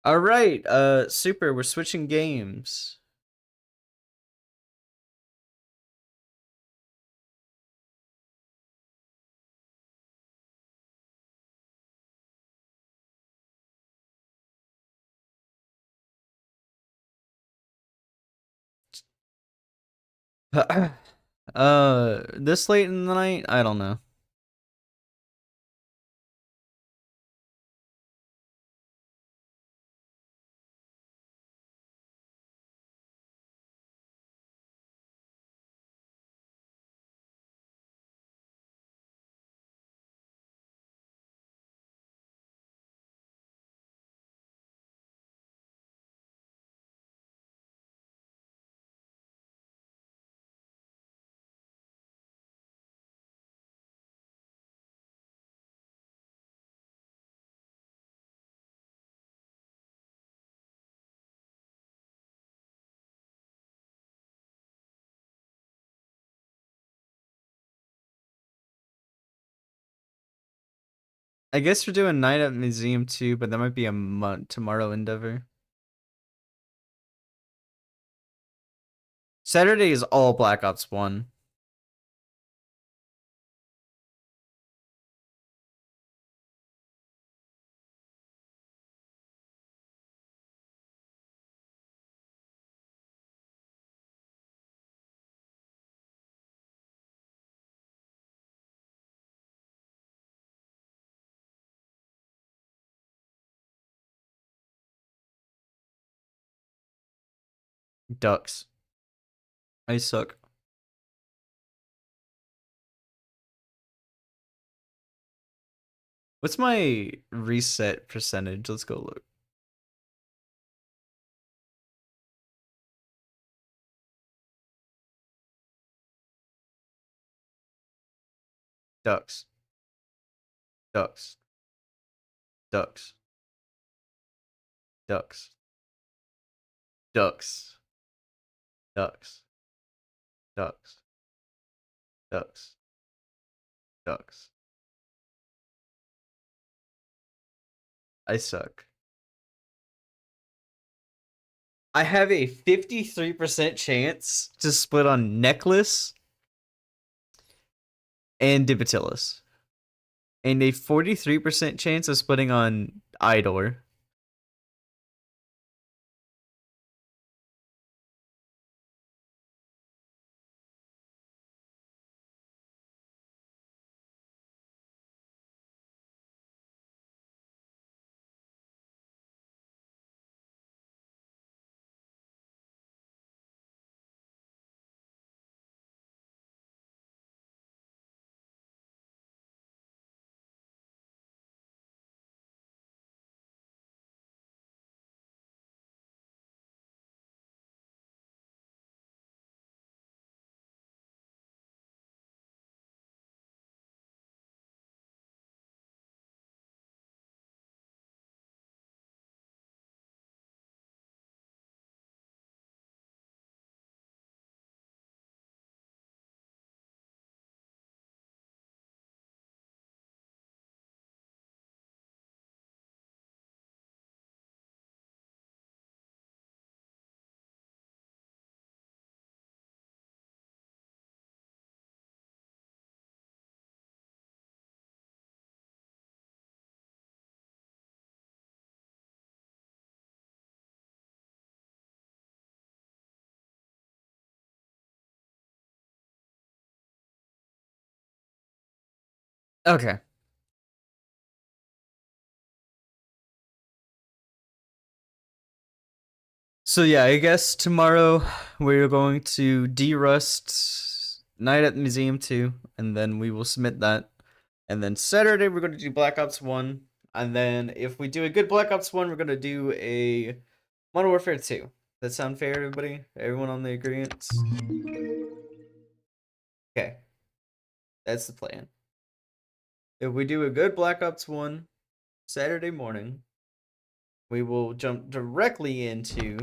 All right, super. We're switching games. This late in the night, I don't know. I guess we're doing night at museum too, but that might be a tomorrow endeavor. Saturday is all Black Ops 1. Ducks. I suck. What's my reset percentage? Let's go look. Ducks. Ducks. Ducks. Ducks. Ducks. Ducks. Ducks. Ducks. Ducks. I suck. I have a 53% chance to split on Necklace and Dibatilis. And a 43% chance of splitting on Idor. Okay. So yeah, I guess tomorrow we're going to de-rust Night at the Museum 2, and then we will submit that. And then Saturday we're going to do Black Ops 1, and then if we do a good Black Ops 1, we're going to do a Modern Warfare 2. That sound fair, everybody? Everyone on the agreement? Okay. That's the plan. If we do a good Black Ops 1 Saturday morning, we will jump directly into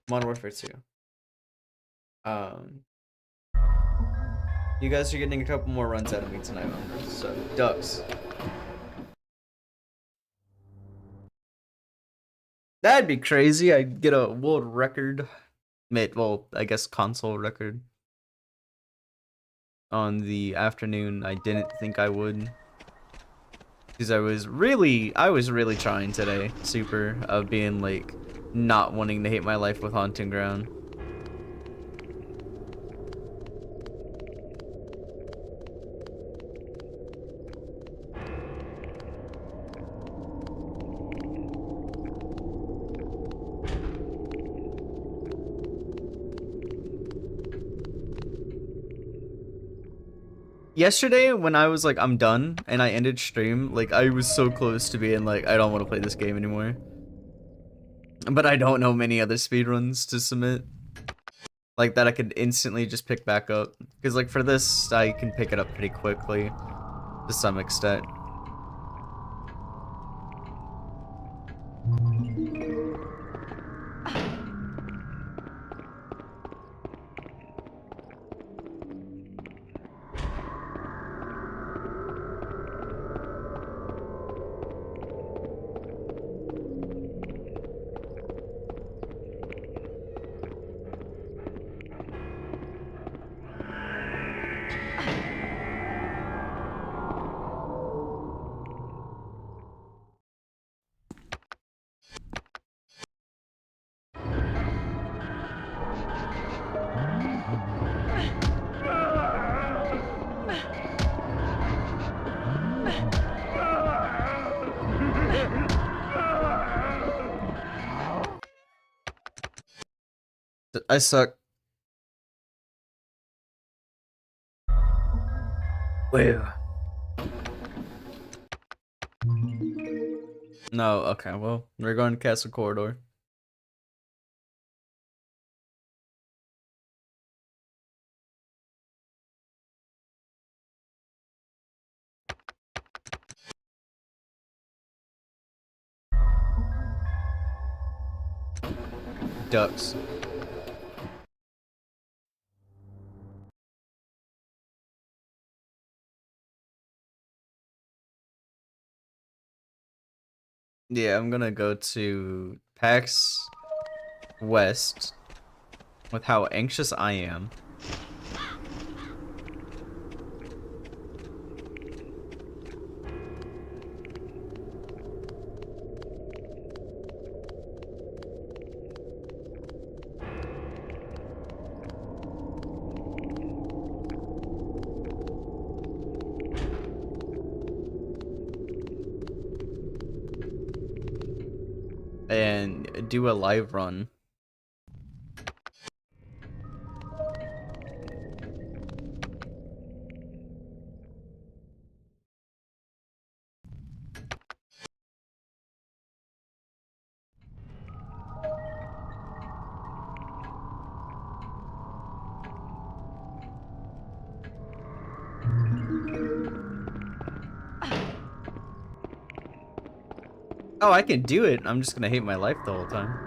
Modern Warfare 2. You guys are getting a couple more runs out of me tonight, members. So, Ducks. That'd be crazy. I'd get a world record. Well, I guess console record. On the afternoon, I didn't think I would. Because I was really trying today. Super. Of being like, not wanting to hate my life with Haunting Ground. Yesterday, when I was like, I'm done, and I ended stream, like, I was so close to being like, I don't want to play this game anymore. But I don't know many other speedruns to submit. Like, that I could instantly just pick back up. Because, like, for this, I can pick it up pretty quickly. To some extent. I suck. Where? No, okay, well, we're going to Castle Corridor. Ducks. Yeah, I'm gonna go to PAX West with how anxious I am. And do a live run. Oh, I can do it. I'm just gonna hate my life the whole time.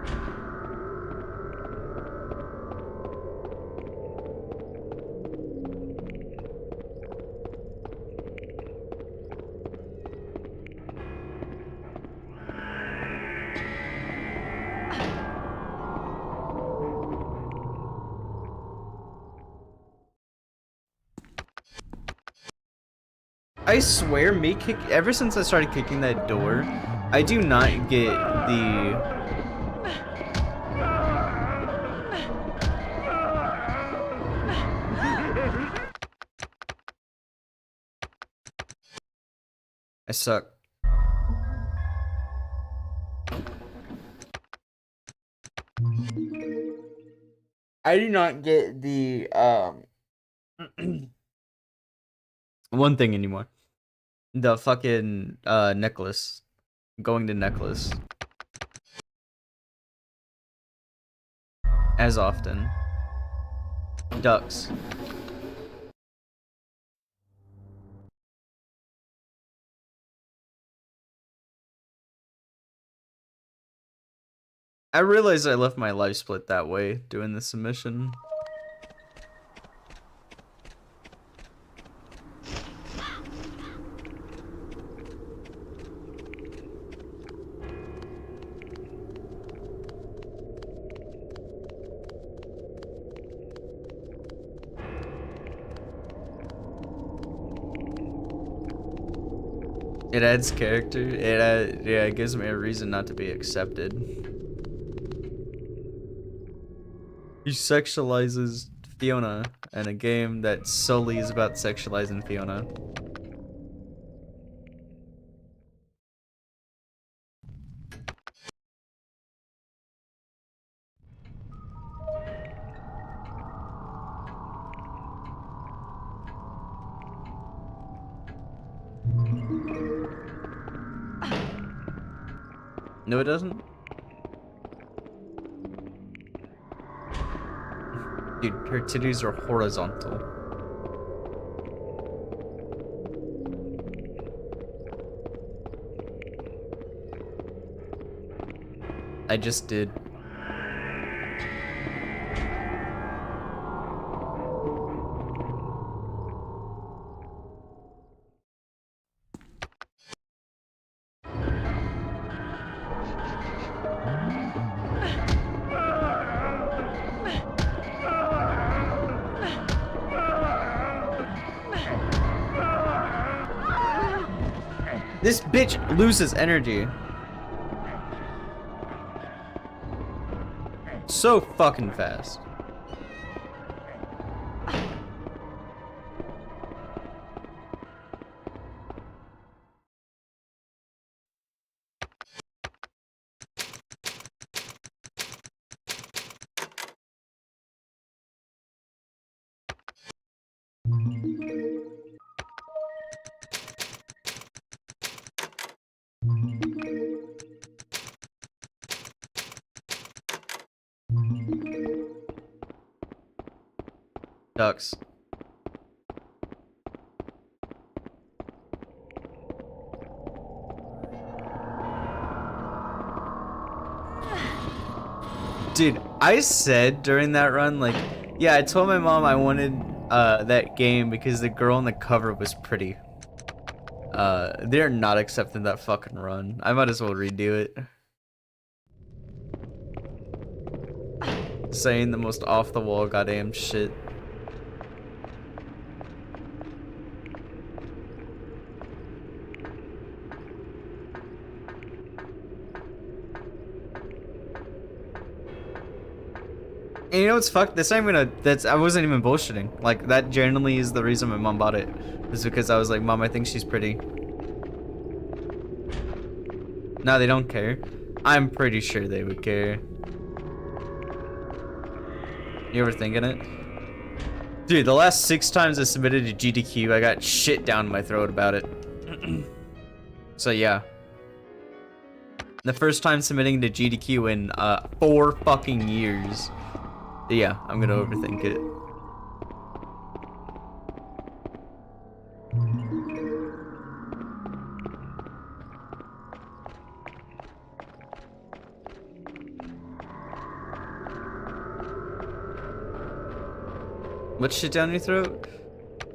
I swear, ever since I started kicking that door, I do not get the I suck. I do not get the one thing anymore. The fucking necklace. Going to necklace. As often. Ducks. I realized I left my life split that way doing this submission. It adds character. Yeah, it gives me a reason not to be accepted. He sexualizes Fiona in a game that solely is about sexualizing Fiona. No, it doesn't. Dude, her titties are horizontal. I just did. This bitch loses energy. So fucking fast. Ducks. Dude, I said during that run, like, yeah, I told my mom I wanted that game because the girl on the cover was pretty. They're not accepting that fucking run. I might as well redo it. Saying the most off the wall goddamn shit. And you know what's fucked? This time I wasn't even bullshitting. Like, that genuinely is the reason my mom bought it. Is because I was like, Mom, I think she's pretty. No, they don't care. I'm pretty sure they would care. You ever thinking it? Dude, the last 6 times I submitted to GDQ, I got shit down my throat about it. So yeah. The first time submitting to GDQ in 4 fucking years. Yeah, I'm gonna overthink it. What shit down your throat?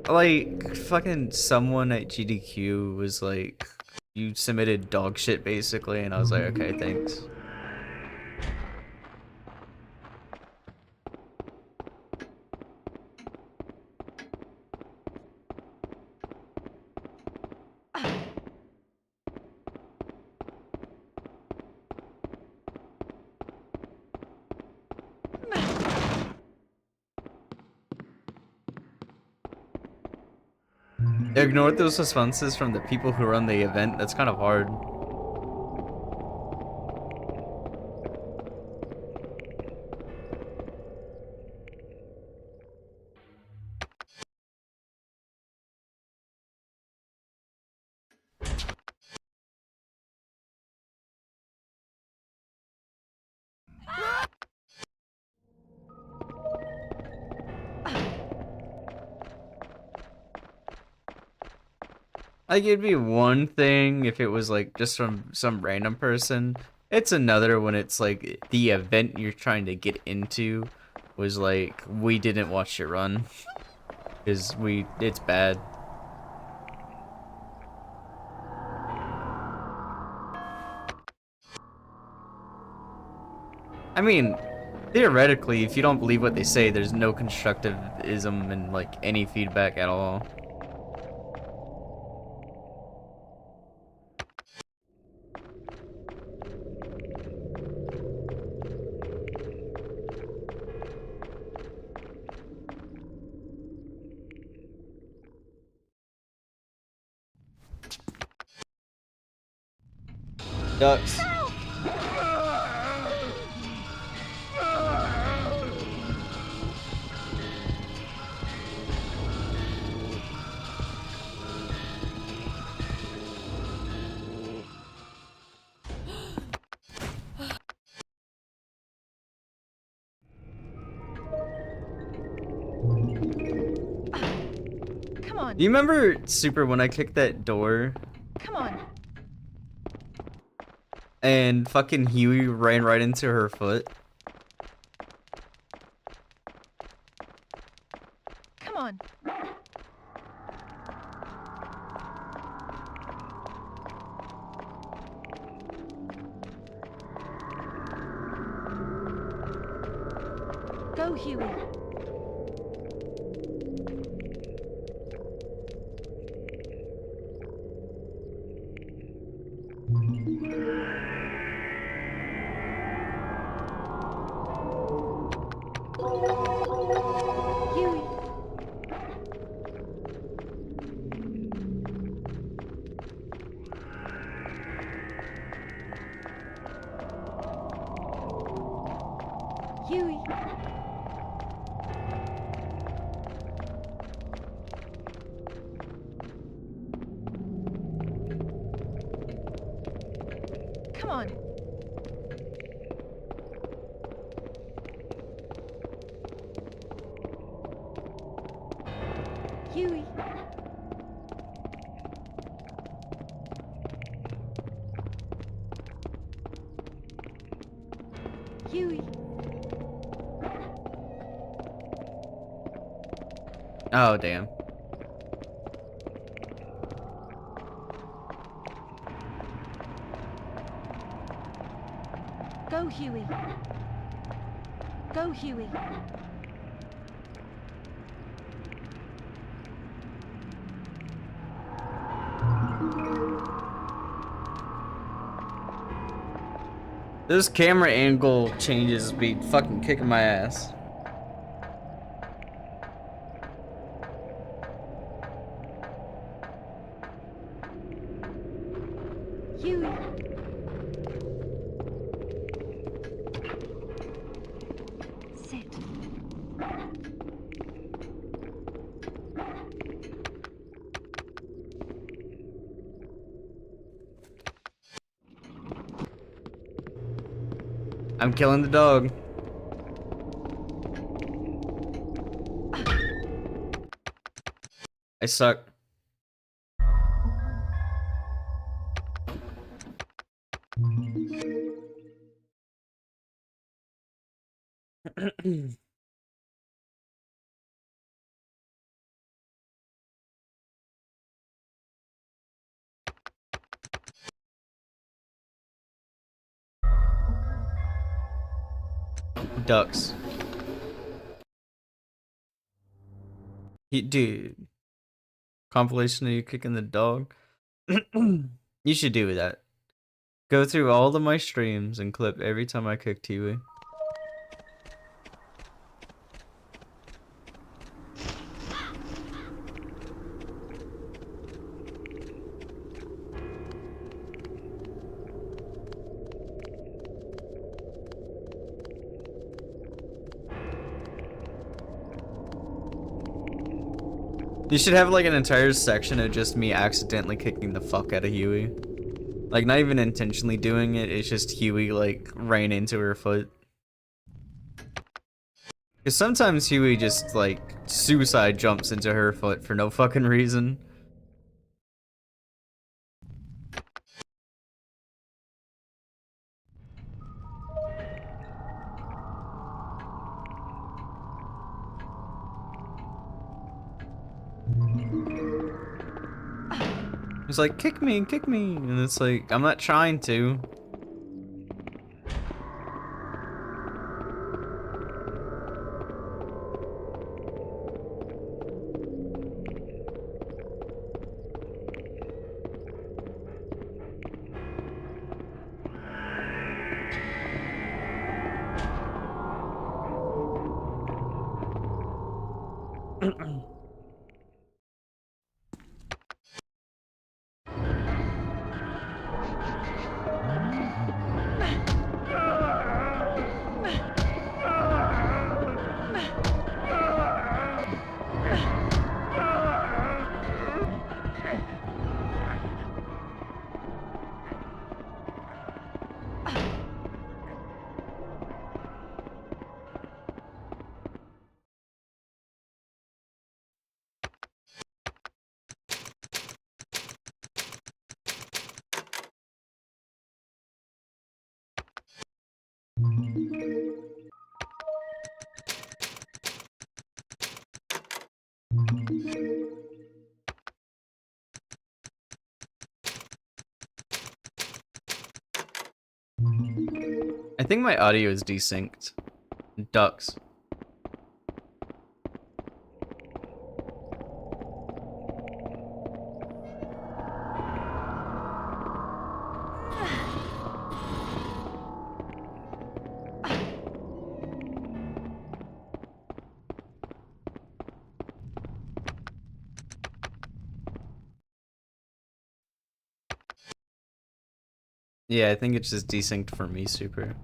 Like, fucking someone at GDQ was like, you submitted dog shit basically, and I was like, okay, thanks. Ignore those responses from the people who run the event. That's kind of hard. Like, it'd be one thing if it was like just from some random person. It's another when it's like the event you're trying to get into was like, we didn't watch it run. Because it's bad. I mean, theoretically, if you don't believe what they say, there's no constructivism and like any feedback at all. Ducks. Come on. Do you remember Super when I kicked that door Come on. and fucking Huey ran right into her foot? Come on. Go, Huey. Huey. Huey. Come on. Huey. Huey. Oh, damn. Go, Huey. Go, Huey. This camera angle changes be fucking kicking my ass. Huey. Sit. I'm killing the dog. I suck. Ducks. Dude. Compilation of you kicking the dog. You should do that. Go through all of my streams and clip every time I cook Tiwi. You should have like an entire section of just me accidentally kicking the fuck out of Huey. Like not even intentionally doing it, it's just Huey like ran into her foot. Cause sometimes Huey just like suicide jumps into her foot for no fucking reason. It's like, kick me, and it's like, I'm not trying to. I think my audio is desynced. Ducks. Yeah, I think it's just desynced for me super.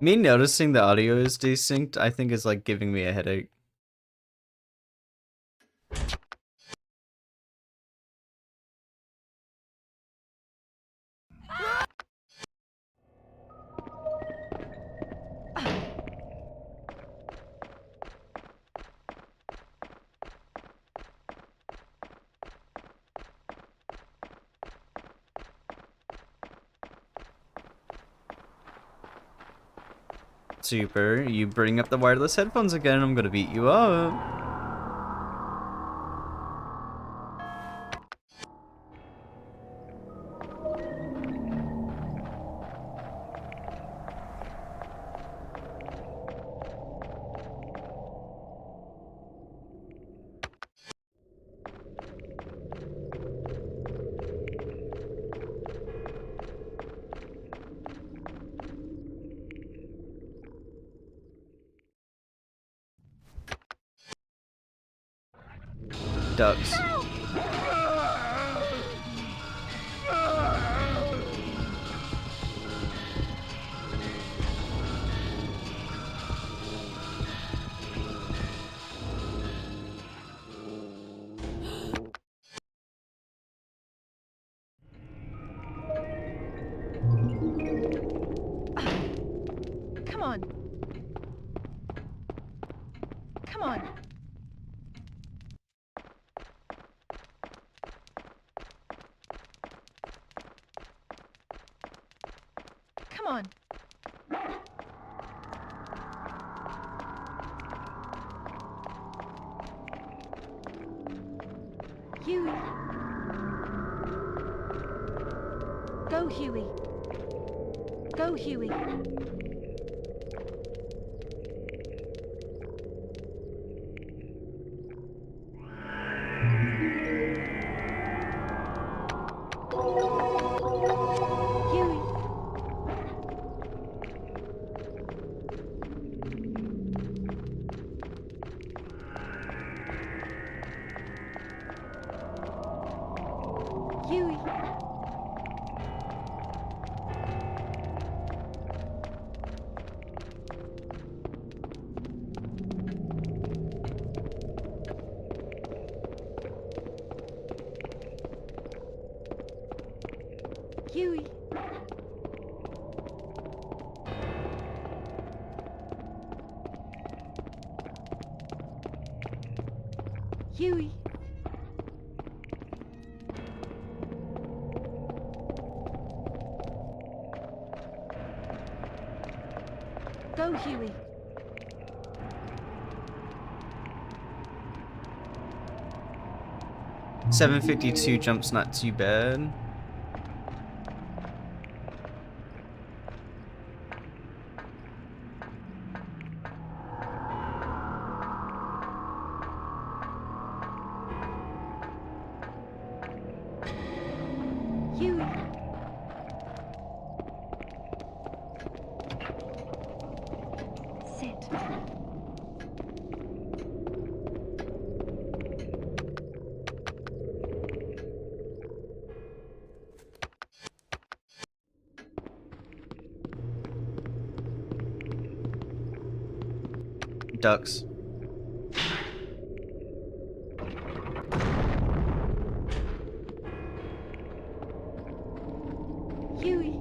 Me noticing the audio is desynced, I think is like giving me a headache. Super, you bring up the wireless headphones again, I'm gonna beat you up. Ducks. Come on. Come on. Come on. Huey. Go, Huey. Go, Huey. Huey. Huey. Huey. Huey. Go, Huey. $7.52 jump's not too bad. Huey. Sit. Ducks. Huey.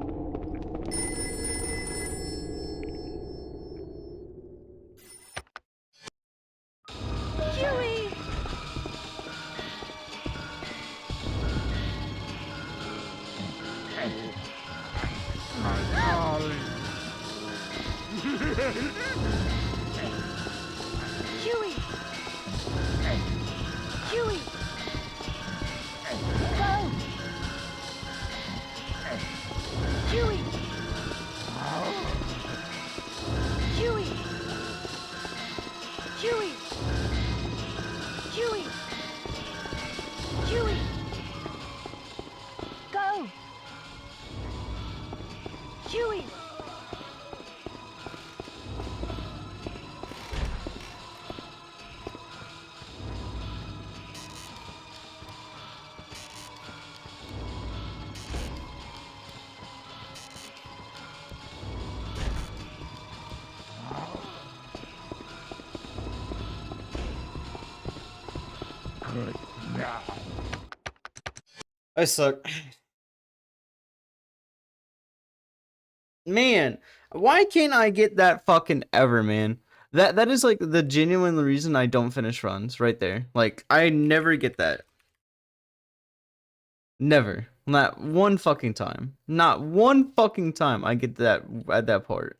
Huey. Huey. Huey. Go. Huey. Huey. Huey. Huey. Huey. Go. Huey. I suck. Man, why can't I get that fucking ever, man? That is like the genuine reason I don't finish runs right there. Like I never get that. Never. Not one fucking time. Not one fucking time I get that at that part.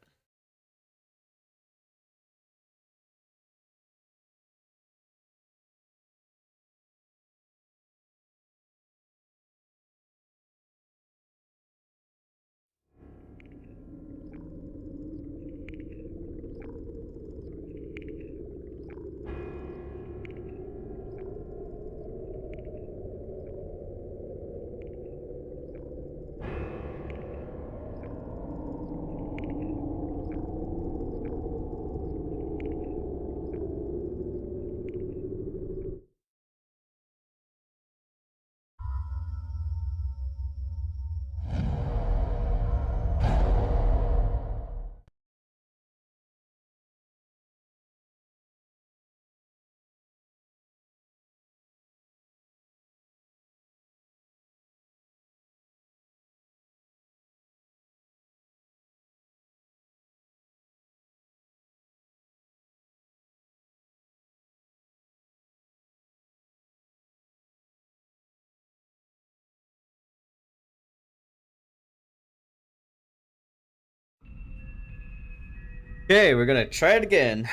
Okay, we're gonna try it again.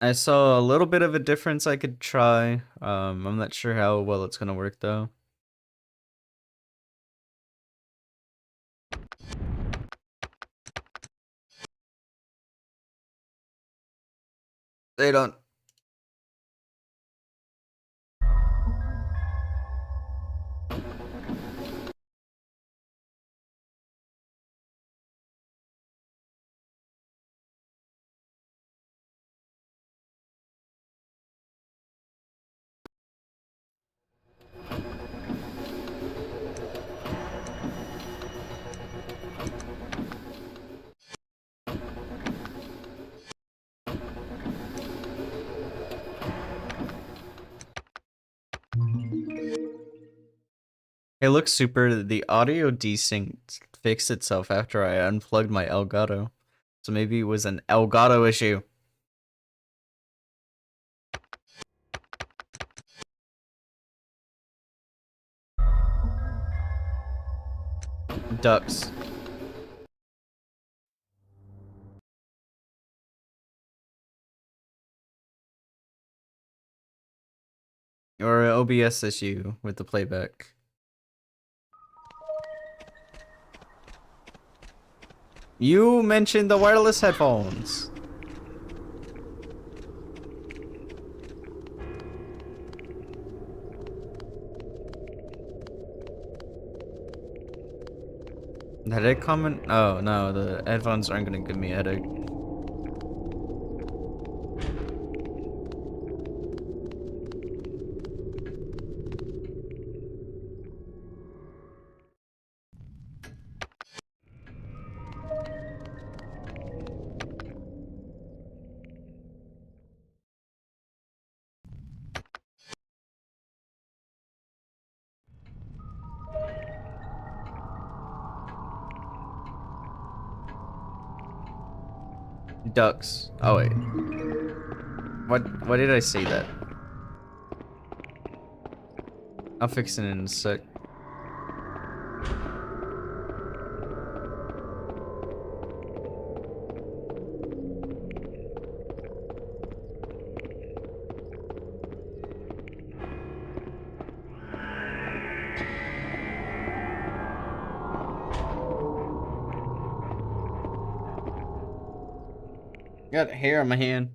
I saw a little bit of a difference I could try. I'm not sure how well it's gonna work though. They don't. It looks super. The audio desync fixed itself after I unplugged my Elgato. So maybe it was an Elgato issue. Ducks. Or an OBS issue with the playback. You mentioned the wireless headphones. Headache comment? Oh no, the headphones aren't gonna give me a headache. Ducks. Oh wait. Why did I say that? I'll fix it in a sec. Got hair on my hand.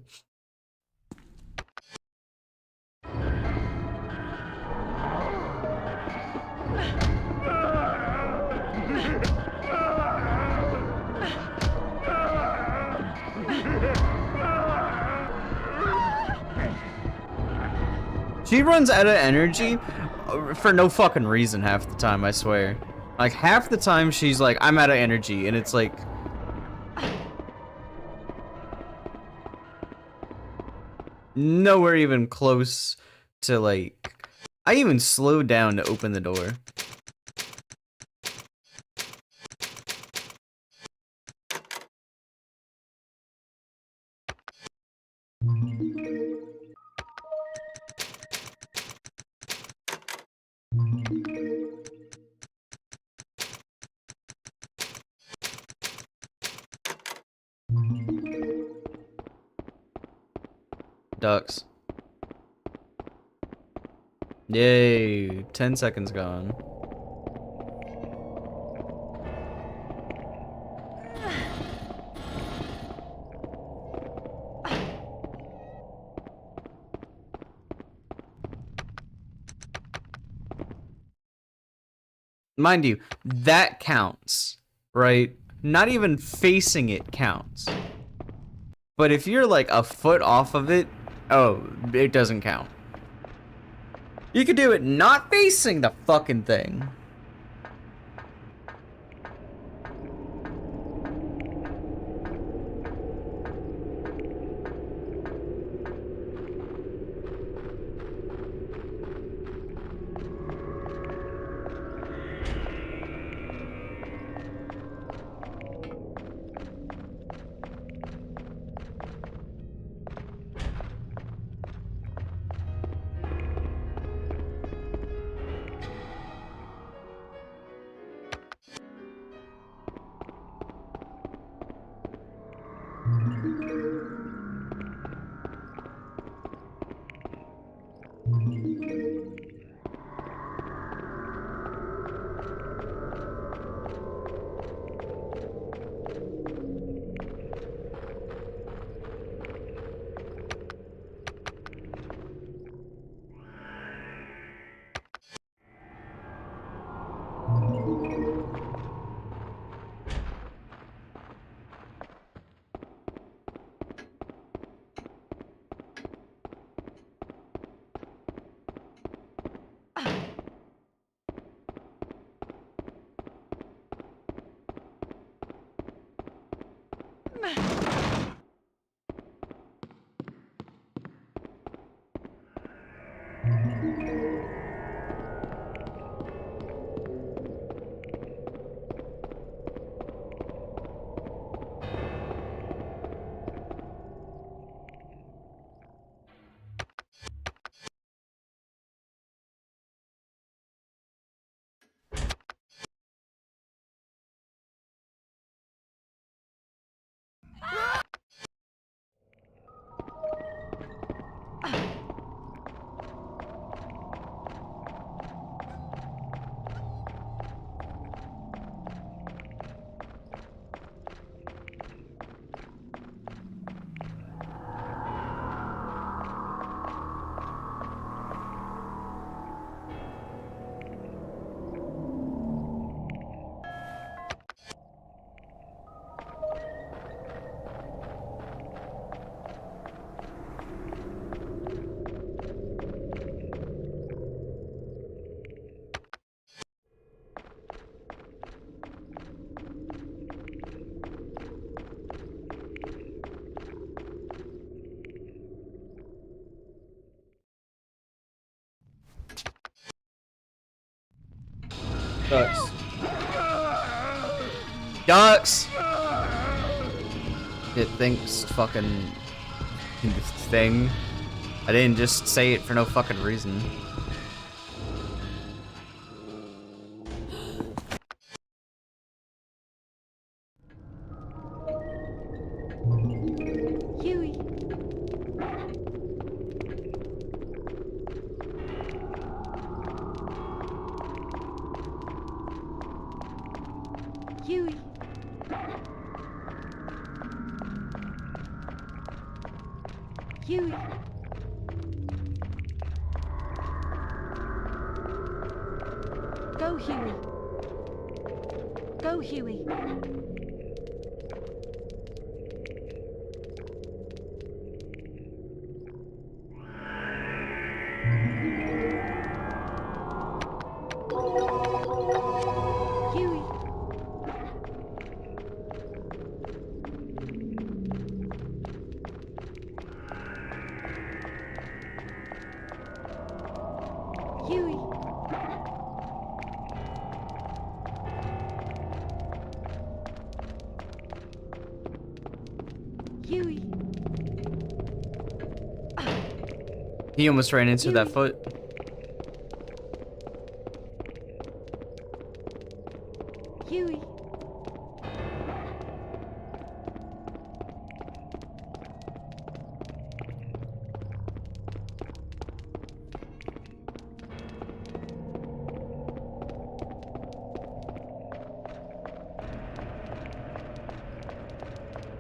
She runs out of energy for no fucking reason half the time, I swear. Like half the time she's like, I'm out of energy, and it's like nowhere even close to like I even slowed down to open the door. Ducks. Yay, 10 seconds gone. Mind you, that counts, right? Not even facing it counts. But if you're like a foot off of it, oh, it doesn't count. You could do it not facing the fucking thing. Ducks. Ducks! It thinks fucking thing. I didn't just say it for no fucking reason. Huey. Huey. Huey. Go, Huey. Go, Huey. Huey. He almost ran into that foot. Huey.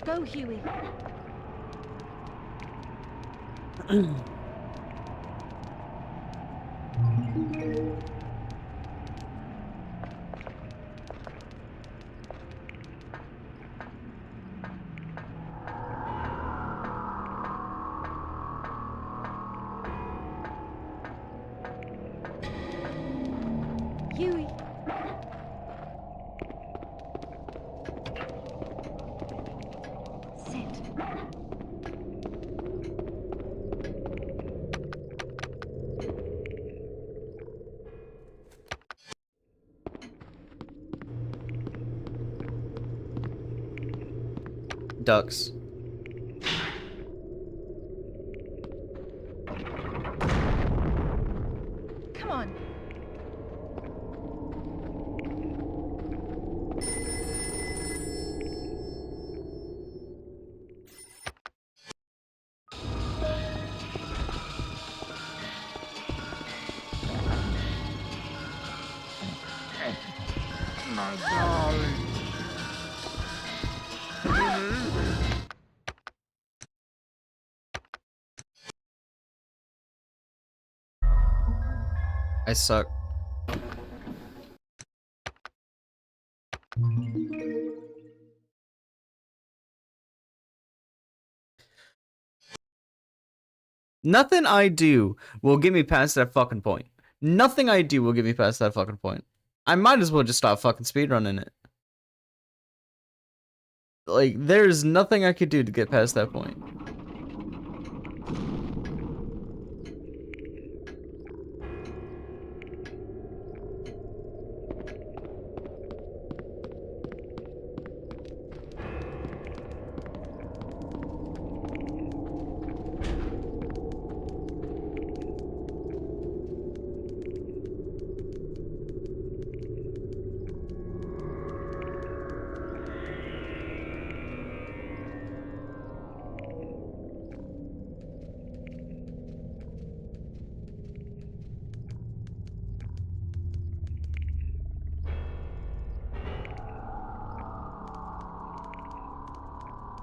Go, Huey. Huey. Sit. Ducks. Come on. My darling. I suck. Nothing I do will get me past that fucking point. Nothing I do will get me past that fucking point. I might as well just stop fucking speedrunning it. Like, there's nothing I could do to get past that point.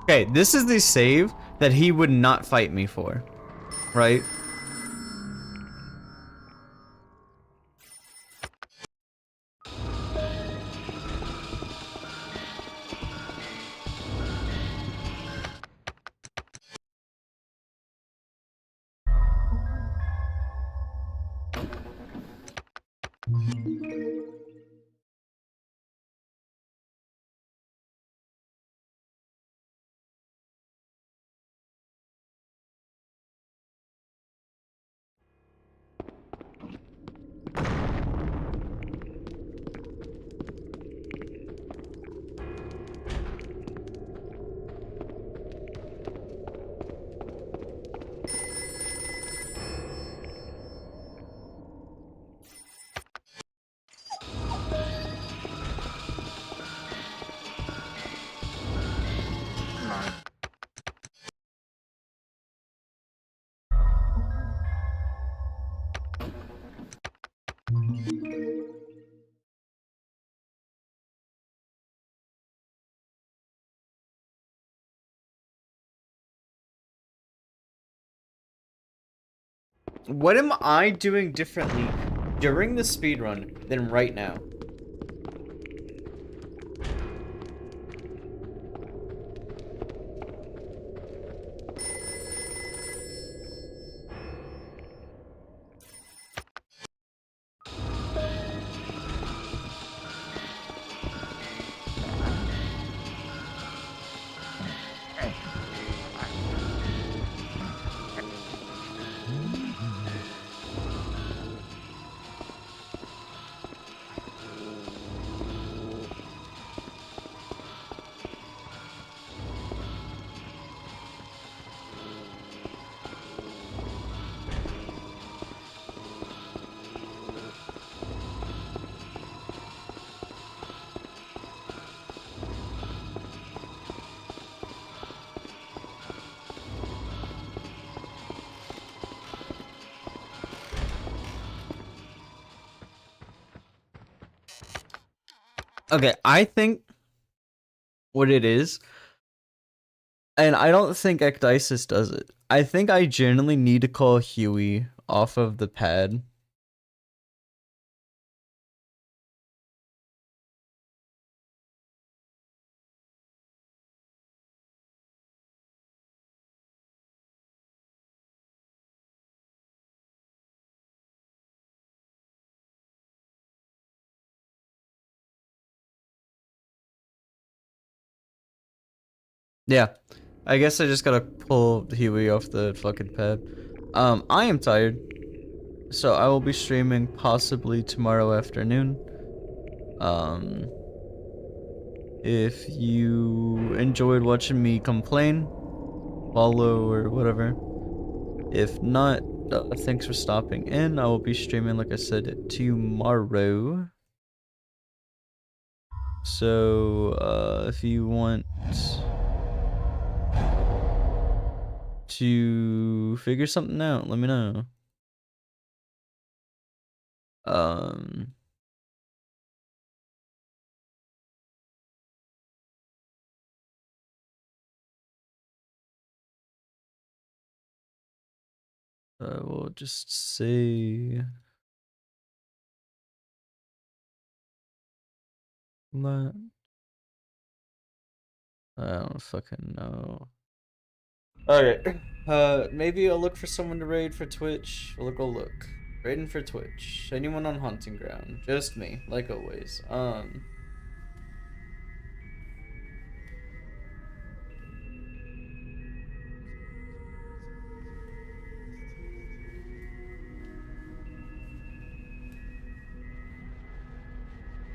Okay, this is the save that he would not fight me for, right? What am I doing differently during the speedrun than right now? Okay, I think what it is, and I don't think Ecdysis does it. I think I genuinely need to call Huey off of the pad. Yeah, I guess I just gotta pull Huey off the fucking pad. I am tired, so I will be streaming possibly tomorrow afternoon. If you enjoyed watching me complain, follow or whatever. If not, thanks for stopping in. I will be streaming, like I said, tomorrow. So, if you want to figure something out, let me know. Um, I will just say that. I don't fucking know. Okay. Maybe I'll look for someone to raid for Twitch. I'll look. Raiding for Twitch. Anyone on Hunting Ground. Just me, like always.